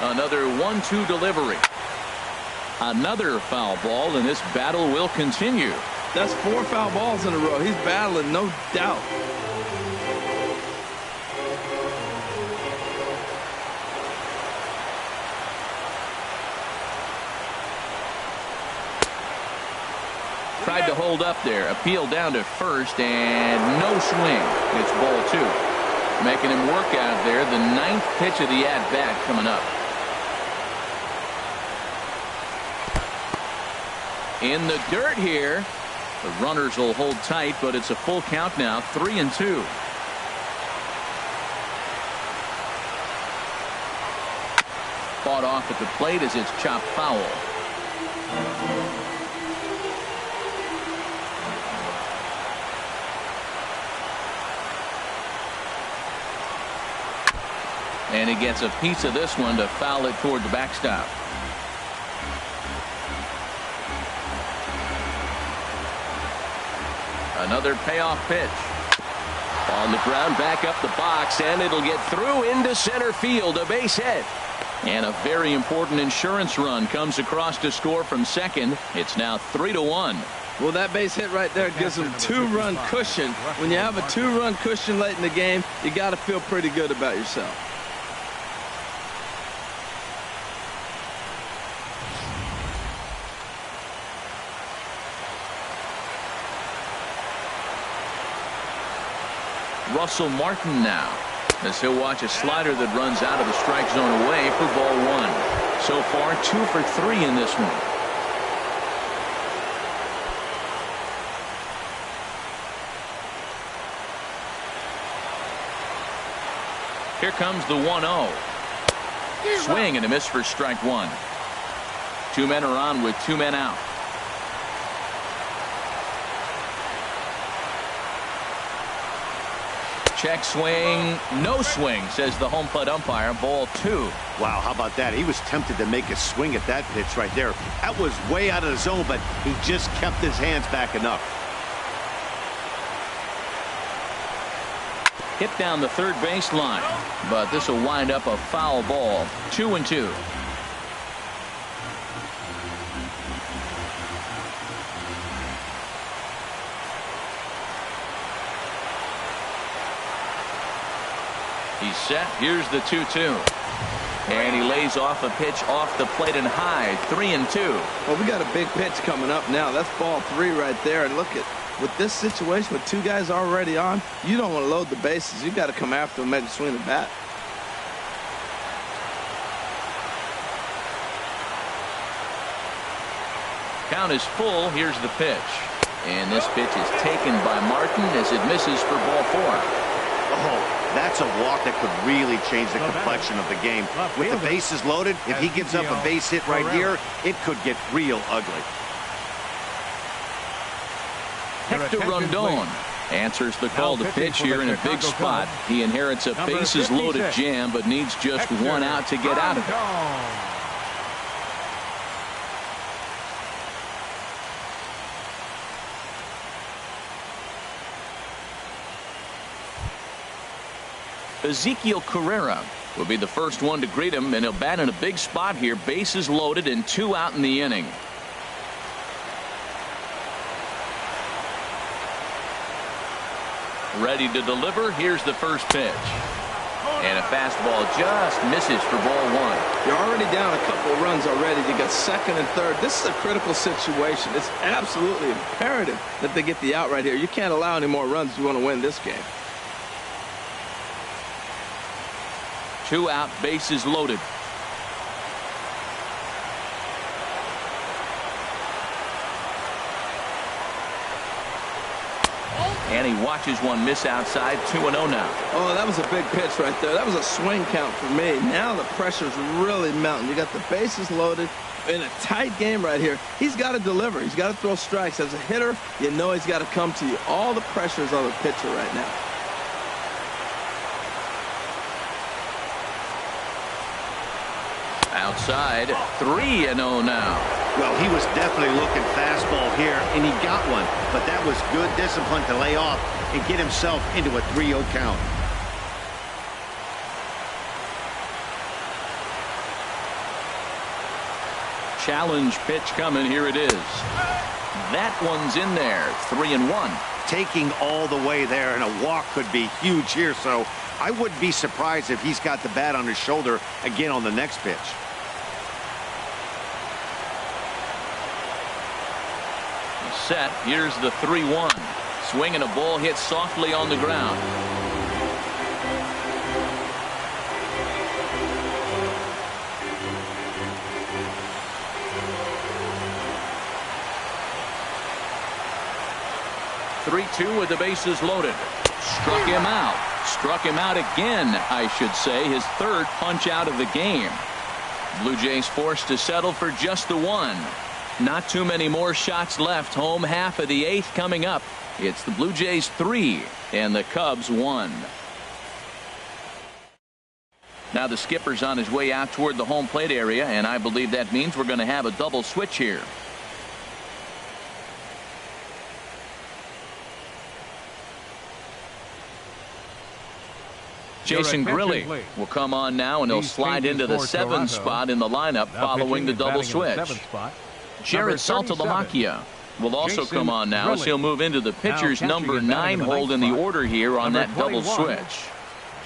Another 1-2 delivery. Another foul ball, and this battle will continue. That's 4 foul balls in a row. He's battling, no doubt. Tried to hold up there. Appeal down to first, and no swing. It's ball 2. Making him work out there. The 9th pitch of the at-bat coming up. In the dirt here. The runners will hold tight, but it's a full count now. 3-2. Fought off at the plate as it's chopped foul. And he gets a piece of this one to foul it toward the backstop. Another payoff pitch. On the ground, back up the box, and it'll get through into center field. A base hit. And a very important insurance run comes across to score from second. It's now 3-1. Well, that base hit right there gives them 2-run cushion. When you have a 2-run cushion late in the game, you got to feel pretty good about yourself. Russell Martin now, as he'll watch a slider that runs out of the strike zone away for ball 1. So far 2 for 3 in this one. Here comes the 1-0. Swing and a miss for strike 1. 2 men are on with 2 men out. Check swing, no swing, says the home plate umpire. Ball 2. Wow, how about that? He was tempted to make a swing at that pitch right there. That was way out of the zone, but he just kept his hands back enough. Hit down the third baseline, but this will wind up a foul ball. 2-2. He's set. Here's the 2-2. And he lays off a pitch off the plate and high. 3-2. Well, we got a big pitch coming up now. That's ball 3 right there. And look at, with this situation with 2 guys already on, you don't want to load the bases. You got to come after him, make him swing the bat. Count is full. Here's the pitch. And this pitch is taken by Martin as it misses for ball 4. Oh, that's a walk that could really change the complexion of the game. With the bases loaded, if he gives up a base hit right here, it could get real ugly. Hector Rondon answers the call to pitch here in a big spot. He inherits a bases loaded jam, but needs just 1 out to get out of it. Ezekiel Carrera will be the first one to greet him, and he'll bat in a big spot here. Bases loaded and 2 out in the inning. Ready to deliver. Here's the first pitch. And a fastball just misses for ball 1. You're already down a couple of runs already. You got second and third. This is a critical situation. It's absolutely imperative that they get the out right here. You can't allow any more runs if you want to win this game. 2 out, bases loaded. And he watches one miss outside. 2-0 now. Oh, that was a big pitch right there. That was a swing count for me. Now the pressure's really mounting. You got the bases loaded in a tight game right here. He's got to deliver. He's got to throw strikes. As a hitter, you know he's got to come to you. All the pressure's on the pitcher right now. Outside, 3-0 now. Well, he was definitely looking fastball here, and he got one. But that was good discipline to lay off and get himself into a 3-0 count. challenge pitch coming. Here it is. That one's in there. 3-1. Taking all the way there, and a walk could be huge here, so I wouldn't be surprised if he's got the bat on his shoulder again on the next pitch. Set. Here's the 3-1. Swing and a ball hit softly on the ground. Three-two with the bases loaded. Struck him out. Struck him out again, I should say. His third punch out of the game. Blue Jays forced to settle for just the one. Not too many more shots left. Home half of the eighth coming up. It's the Blue Jays 3 and the Cubs 1. Now the skipper's on his way out toward the home plate area, and I believe that means we're going to have a double switch here. Jason Grilli will come on now, and he'll slide into the 7th spot in the lineup following the double switch. Jared Saltalamacchia will also come on now, as he'll move into the pitcher's number 9 hold in the order here on that double switch.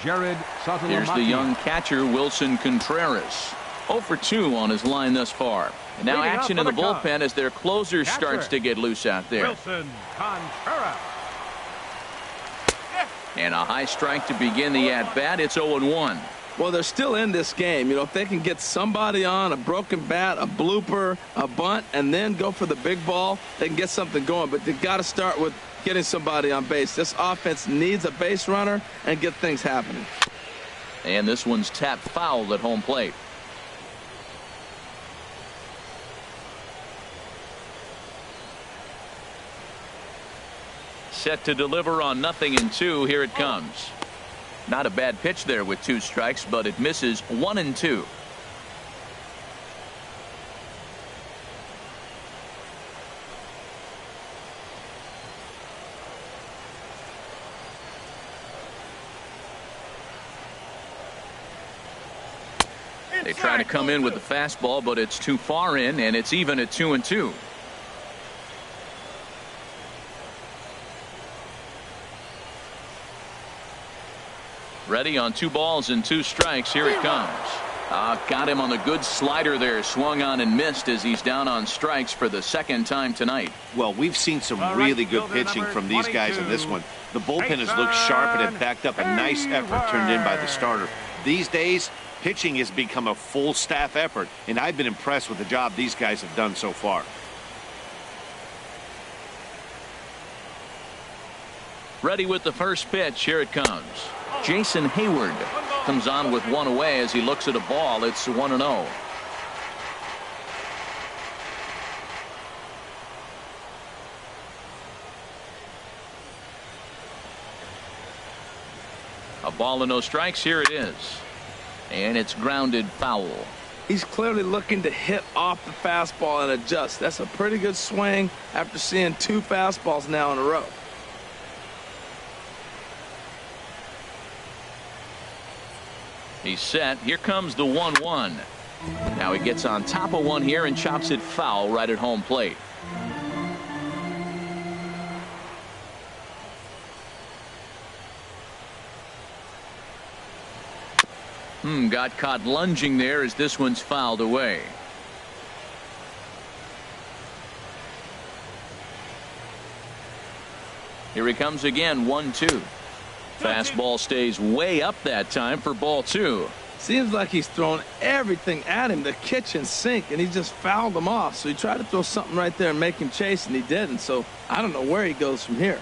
Here's the young catcher, Wilson Contreras. 0 for 2 on his line thus far. And now action in the bullpen as their closer starts to get loose out there. Wilson Contreras. And a high strike to begin the at-bat. It's 0-1. Well, they're still in this game. You know, if they can get somebody on, a broken bat, a blooper, a bunt, and then go for the big ball, they can get something going. But they've got to start with getting somebody on base. This offense needs a base runner and get things happening. And this one's tapped foul at home plate. Set to deliver on 0-2. Here it comes. Not a bad pitch there with 2 strikes, but it misses 1-2. They try to come in with the fastball, but it's too far in, and it's even at 2-2. Ready on 2 balls and 2 strikes. Here it comes. Got him on the good slider there. Swung on and missed as he's down on strikes for the 2nd time tonight. Well, we've seen some really good pitching from these guys in this one. The bullpen has looked sharp and had backed up a nice effort turned in by the starter. These days, pitching has become a full staff effort, and I've been impressed with the job these guys have done so far. Ready with the first pitch. Here it comes. Jason Hayward comes on with 1 away as he looks at a ball. It's 1-0. A ball and no strikes. Here it is. And it's grounded foul. He's clearly looking to hit off the fastball and adjust. That's a pretty good swing after seeing 2 fastballs now in a row. He's set. Here comes the 1-1. Now he gets on top of one here and chops it foul right at home plate. Got caught lunging there as this one's fouled away. Here he comes again. 1-2. Fastball stays way up that time for ball 2. Seems like he's thrown everything at him, the kitchen sink, and he just fouled him off. So he tried to throw something right there and make him chase, and he didn't. So I don't know where he goes from here.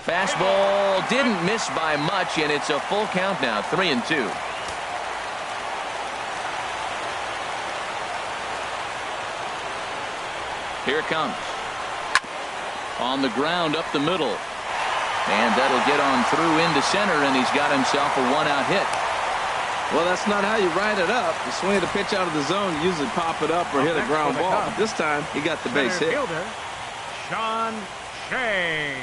Fastball didn't miss by much, and it's a full count now. 3-2. Here it comes. On the ground up the middle. And that'll get on through into center, and he's got himself a 1-out hit. Well, that's not how you write it up. You swing the pitch out of the zone, you usually pop it up or hit a ground ball. But this time, he got the base hit. Fielder, Sean Shea.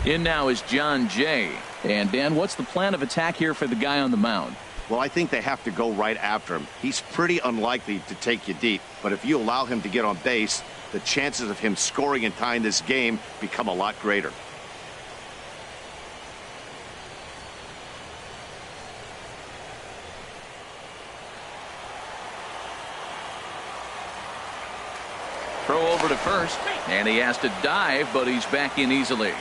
In now is John Jay. And Dan, what's the plan of attack here for the guy on the mound? Well, I think they have to go right after him. He's pretty unlikely to take you deep, but if you allow him to get on base, the chances of him scoring and tying this game become a lot greater. Throw over to first, and he has to dive, but he's back in easily.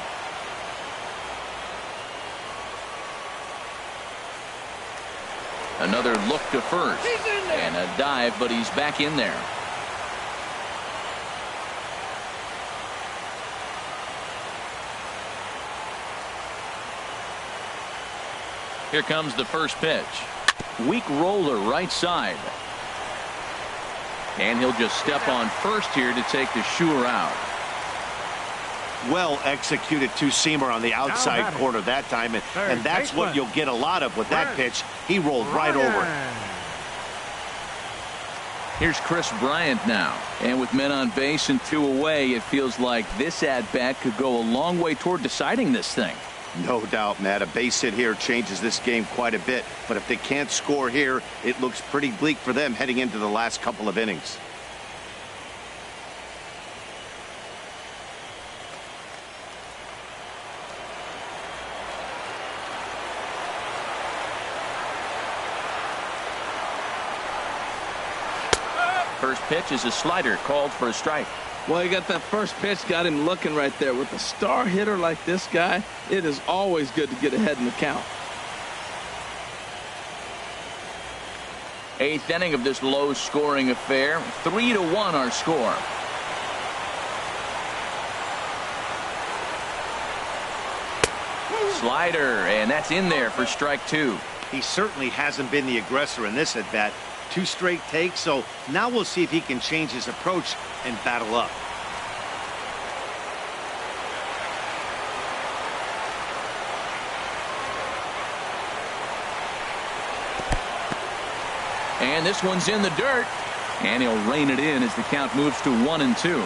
Another look to first, and a dive, but he's back in there. Here comes the first pitch. Weak roller right side. And he'll just step on first here to take the sure out. Well executed two-seamer on the outside corner that time, and that's what you'll get a lot of with that pitch. He rolled right over it. Here's Chris Bryant now, and with men on base and 2 away, it feels like this at-bat could go a long way toward deciding this thing. No doubt, Matt. A base hit here changes this game quite a bit, but if they can't score here, it looks pretty bleak for them heading into the last couple of innings. First pitch is a slider called for a strike. Well, you got that first pitch, got him looking right there. With a star hitter like this guy, it is always good to get ahead in the count. 8th inning of this low-scoring affair. 3-1 our score. Slider, and that's in there for strike 2. He certainly hasn't been the aggressor in this at-bat. 2 straight takes, so now we'll see if he can change his approach and battle up. And this one's in the dirt, and he'll rein it in as the count moves to 1-2.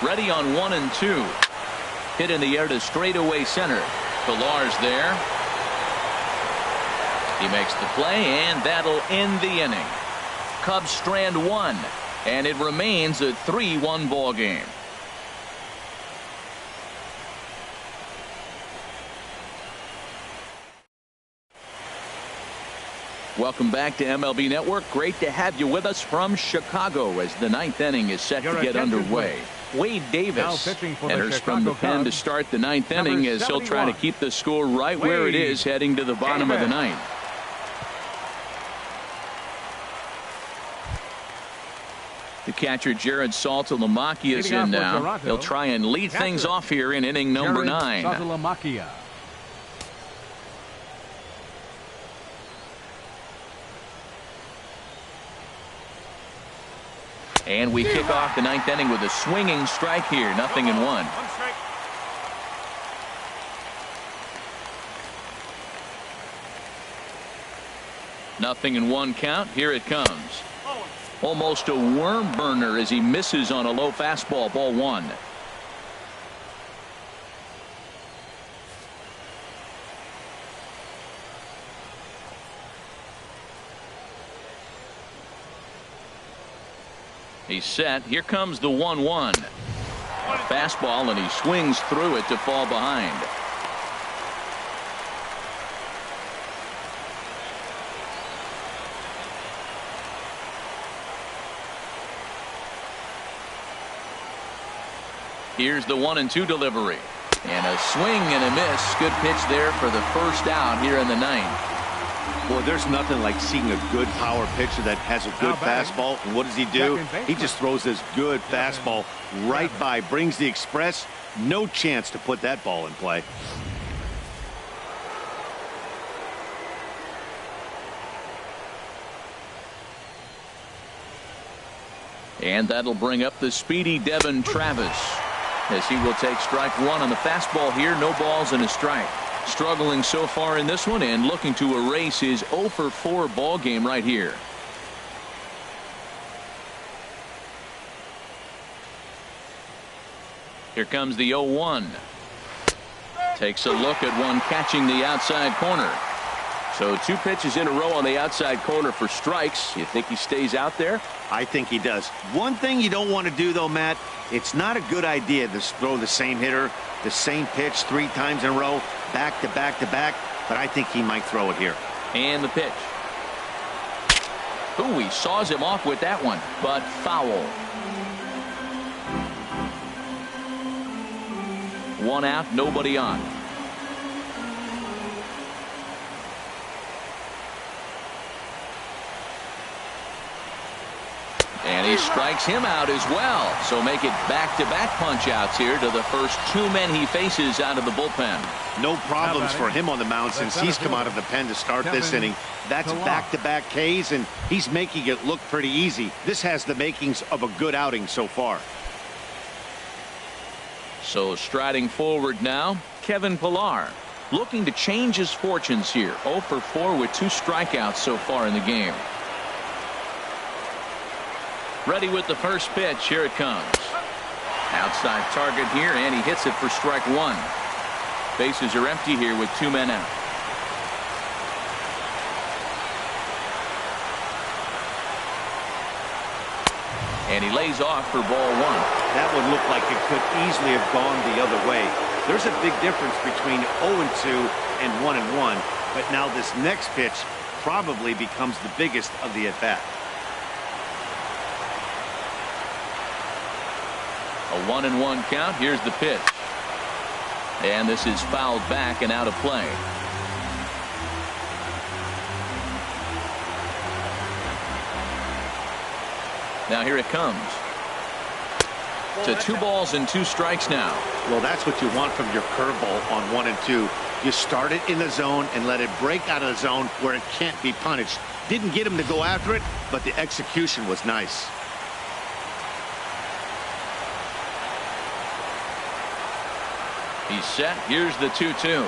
Ready on 1-2. Hit in the air to straightaway center. Pilar's there. He makes the play, and that'll end the inning. Cubs strand 1, and it remains a 3-1 ball game. Welcome back to MLB Network. Great to have you with us from Chicago as the 9th inning is set to get underway. Wade Davis enters from the pen to start the 9th inning as he'll try to keep the score right where it is heading to the bottom of the 9th. The catcher Jared Saltalamacchia is in now. He'll try and lead things off here in inning number 9. And we kick off the 9th inning with a swinging strike here. 0-1. Nothing in 1 count. Here it comes. Almost a worm burner as he misses on a low fastball. Ball 1. He's set. Here comes the 1-1. Fastball, and he swings through it to fall behind. Here's the 1-2 delivery. And a swing and a miss. Good pitch there for the first out here in the 9th. Boy, there's nothing like seeing a good power pitcher that has a good fastball. And what does he do? He just throws this good fastball right by, brings the express. No chance to put that ball in play. And that'll bring up the speedy Devin Travis as he will take strike 1 on the fastball here. No balls and a strike. Struggling so far in this one and looking to erase his 0-for-4 ball game right here. Here comes the 0-1. Takes a look at one catching the outside corner. So 2 pitches in a row on the outside corner for strikes. You think he stays out there? I think he does. One thing you don't want to do, though, Matt, it's not a good idea to throw the same hitter, the same pitch 3 times in a row, back to back to back, but I think he might throw it here. And the pitch. Ooh, he saws him off with that one, but foul. 1 out, nobody on. And he strikes him out as well. So make it back-to-back punch-outs here to the first 2 men he faces out of the bullpen. No problems for him on the mound since he's come out of the pen to start this inning. That's back-to-back Ks, and he's making it look pretty easy. This has the makings of a good outing so far. So striding forward now, Kevin Pillar, looking to change his fortunes here. 0 for 4 with 2 strikeouts so far in the game. Ready with the first pitch. Here it comes. Outside target here, and he hits it for strike 1. Bases are empty here with 2 men out. And he lays off for ball 1. That one looked like it could easily have gone the other way. There's a big difference between 0-2 and 1-1, but now this next pitch probably becomes the biggest of the at-bat. A 1-1 count. Here's the pitch. And this is fouled back and out of play. Now here it comes. To 2 balls and 2 strikes now. Well, that's what you want from your curveball on 1 and 2. You start it in the zone and let it break out of the zone where it can't be punished. Didn't get him to go after it, but the execution was nice. He's set. Here's the 2-2.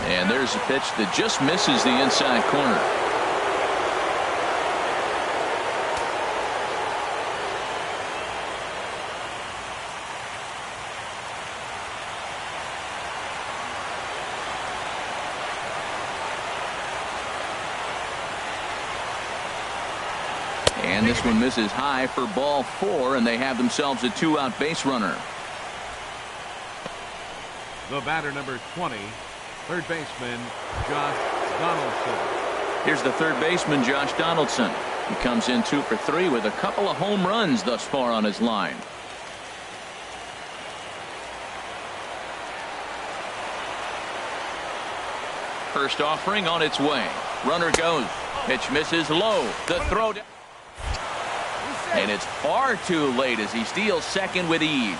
And there's a pitch that just misses the inside corner. And this one misses high for ball 4, and they have themselves a 2-out base runner. The batter, number 20, third baseman, Josh Donaldson. Here's the third baseman, Josh Donaldson. He comes in 2 for 3 with a couple of home runs thus far on his line. First offering on its way. Runner goes. Pitch misses low. The throw down. And it's far too late as he steals second with ease.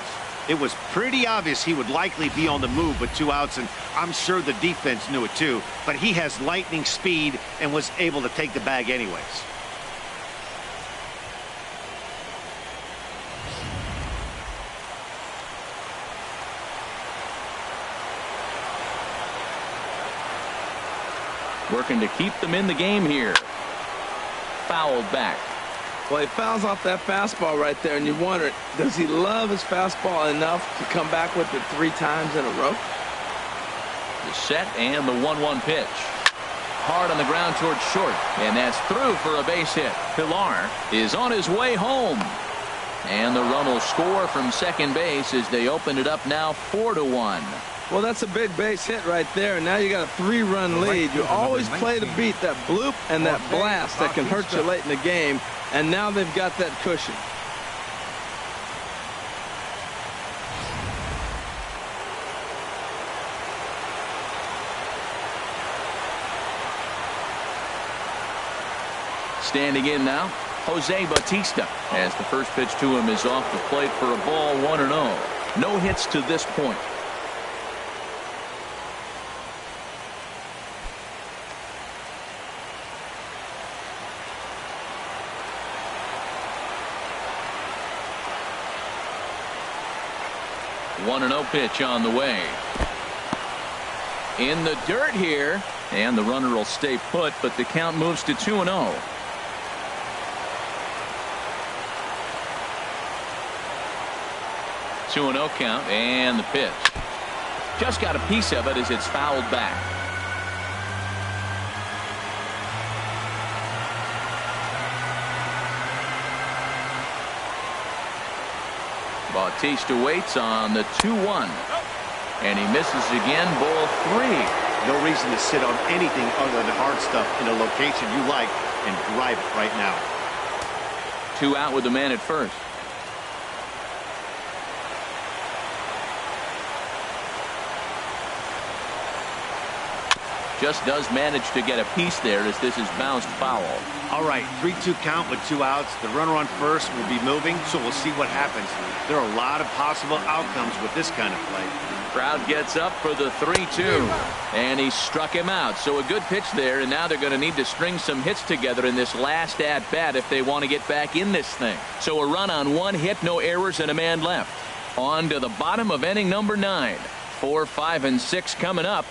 It was pretty obvious he would likely be on the move with 2 outs, and I'm sure the defense knew it too. But he has lightning speed and was able to take the bag anyways. Working to keep them in the game here. Fouled back. Well, he fouls off that fastball right there, and you wonder, does he love his fastball enough to come back with it 3 times in a row? The set and the 1-1 pitch. Hard on the ground towards short, and that's through for a base hit. Pillar is on his way home. And the run will score from second base as they open it up now 4-1. Well, that's a big base hit right there, and now you got a 3-run lead. You always play to beat that bloop and that blast that can hurt you late in the game, and now they've got that cushion. Standing in now, Jose Bautista, as the first pitch to him is off the plate for a ball 1-0. No hits to this point. One 1-0 pitch on the way. In the dirt here, and the runner will stay put, but the count moves to 2-0. 2-0 count, and the pitch. Just got a piece of it as it's fouled back. Bautista waits on the 2-1. And he misses again, ball 3. No reason to sit on anything other than hard stuff in a location you like and drive it right now. 2 out with the man at first. Just does manage to get a piece there as this is bounced foul. All right, 3-2 count with 2 outs. The runner on first will be moving, so we'll see what happens. There are a lot of possible outcomes with this kind of play. Crowd gets up for the 3-2, and he struck him out. So a good pitch there, and now they're going to need to string some hits together in this last at-bat if they want to get back in this thing. So a run on 1 hit, no errors, and a man left. On to the bottom of inning number 9. 4, 5, and 6 coming up.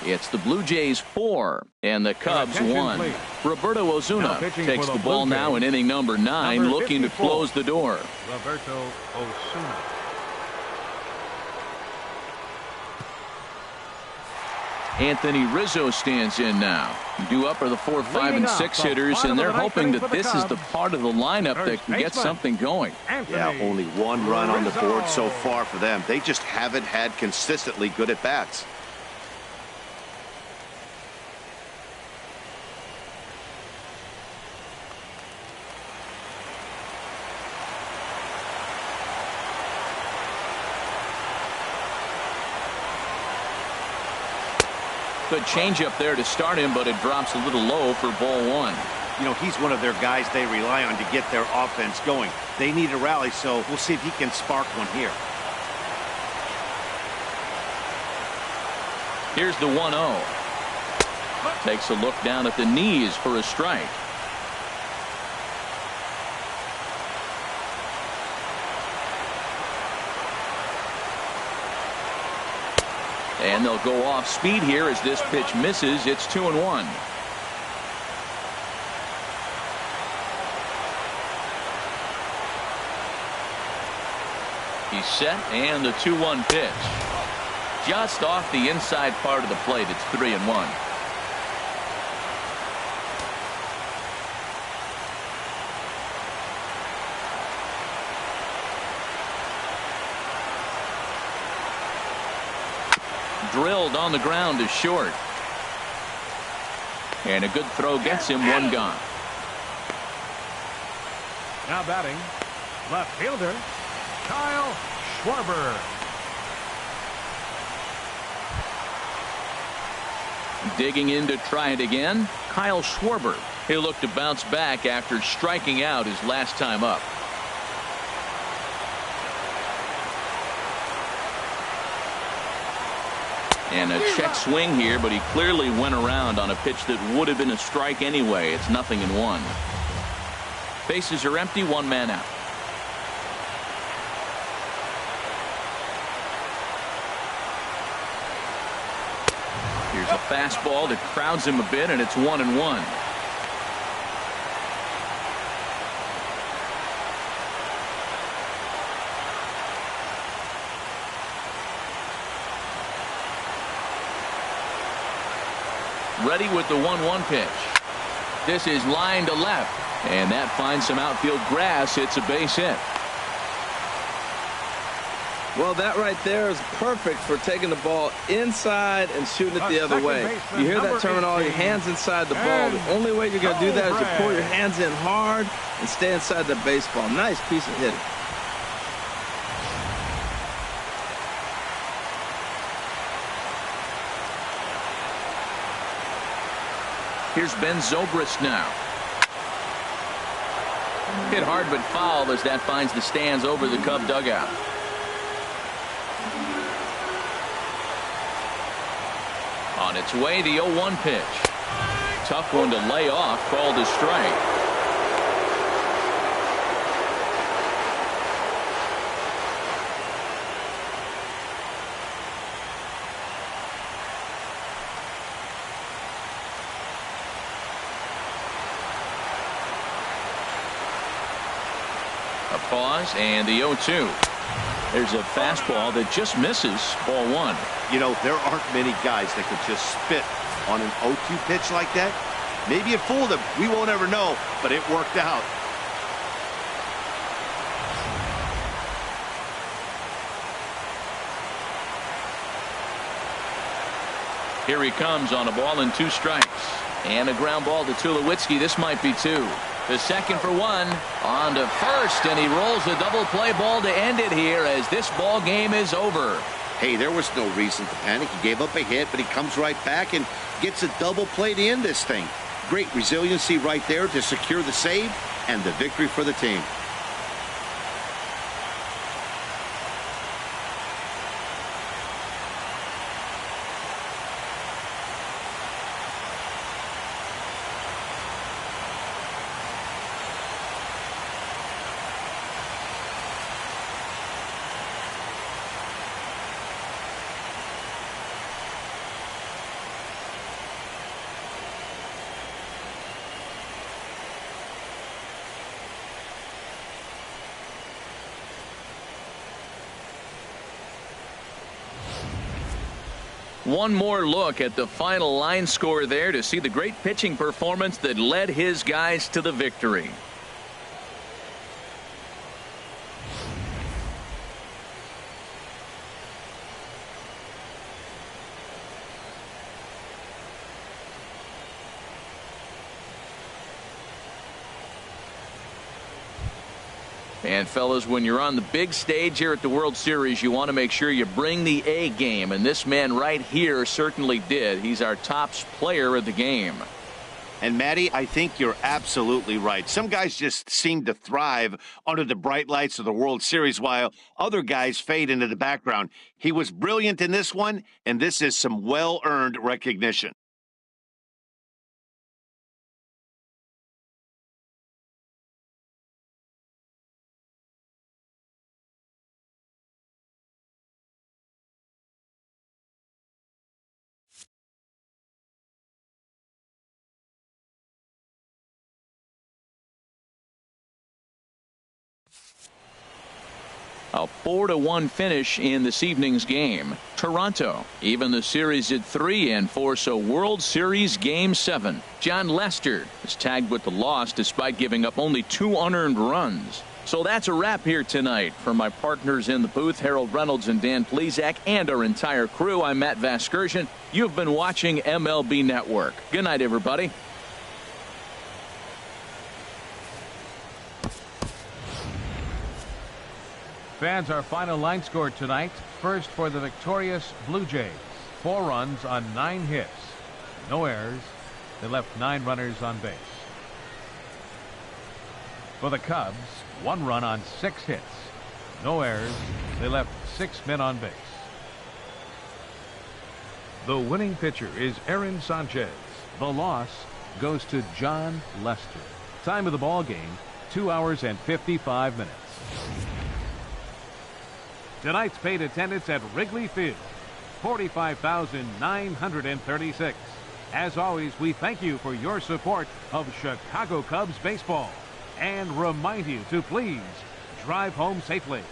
It's the Blue Jays 4 and the Cubs 1. Please. Roberto Osuna takes the ball now in inning number 9, Number looking to 54. close the door. Roberto Osuna. Anthony Rizzo stands in now. Due up are the 4, 5, and 6 hitters, and they're hoping that this is the part of the lineup that can get something going. Yeah, only 1 run on the board so far for them. They just haven't had consistently good at-bats. Good changeup there to start him, but it drops a little low for ball 1. You know, he's one of their guys they rely on to get their offense going. They need a rally, so we'll see if he can spark one here. Here's the 1-0. Takes a look down at the knees for a strike. And they'll go off speed here as this pitch misses. It's 2-1. He's set, and the 2-1 pitch. Just off the inside part of the plate. It's 3-1. Drilled on the ground is short. And a good throw gets him 1 gone. Now batting, left fielder, Kyle Schwarber. Digging in to try it again, Kyle Schwarber. He'll look to bounce back after striking out his last time up. And a check swing here, but he clearly went around on a pitch that would have been a strike anyway. It's 0-1. Bases are empty, 1 man out. Here's a fastball that crowds him a bit, and it's 1-1. Ready with the 1-1 pitch. This is line to left, and that finds some outfield grass. It's a base hit. Well, that right there is perfect for taking the ball inside and shooting it the other way. You hear that terminology, hands inside the ball. The only way you're going to do that is to pull your hands in hard and stay inside the baseball. Nice piece of hitting. Here's Ben Zobrist now. Hit hard but foul as that finds the stands over the Cub dugout. On its way, the 0-1 pitch. Tough one to lay off, called a strike. A pause and the 0-2. There's a fastball that just misses ball one. You know, there aren't many guys that could just spit on an 0-2 pitch like that. Maybe it fooled him. We won't ever know, but it worked out. Here he comes on a ball and 2 strikes. And a ground ball to Tulowitzki. This might be 2. The second for 1. On to first, and he rolls a double play ball to end it here as this ball game is over. Hey, there was no reason to panic. He gave up a hit, but he comes right back and gets a double play to end this thing. Great resiliency right there to secure the save and the victory for the team. One more look at the final line score there to see the great pitching performance that led his guys to the victory. And fellas, when you're on the big stage here at the World Series, you want to make sure you bring the A game, and this man right here certainly did. He's our top player of the game. And Matty, I think you're absolutely right. Some guys just seem to thrive under the bright lights of the World Series while other guys fade into the background. He was brilliant in this one, and this is some well-earned recognition. A 4-1 finish in this evening's game. Toronto even the series at 3-4, so World Series Game 7. John Lester is tagged with the loss despite giving up only 2 unearned runs. So that's a wrap here tonight. For my partners in the booth, Harold Reynolds and Dan Plesac, and our entire crew, I'm Matt Vasgersian. You've been watching MLB Network. Good night, everybody. Fans, our final line score tonight. First for the victorious Blue Jays. 4 runs on 9 hits. No errors. They left 9 runners on base. For the Cubs, 1 run on 6 hits. No errors. They left 6 men on base. The winning pitcher is Aaron Sanchez. The loss goes to John Lester. Time of the ball game, 2 hours and 55 minutes. Tonight's paid attendance at Wrigley Field, 45,936. As always, we thank you for your support of Chicago Cubs baseball and remind you to please drive home safely.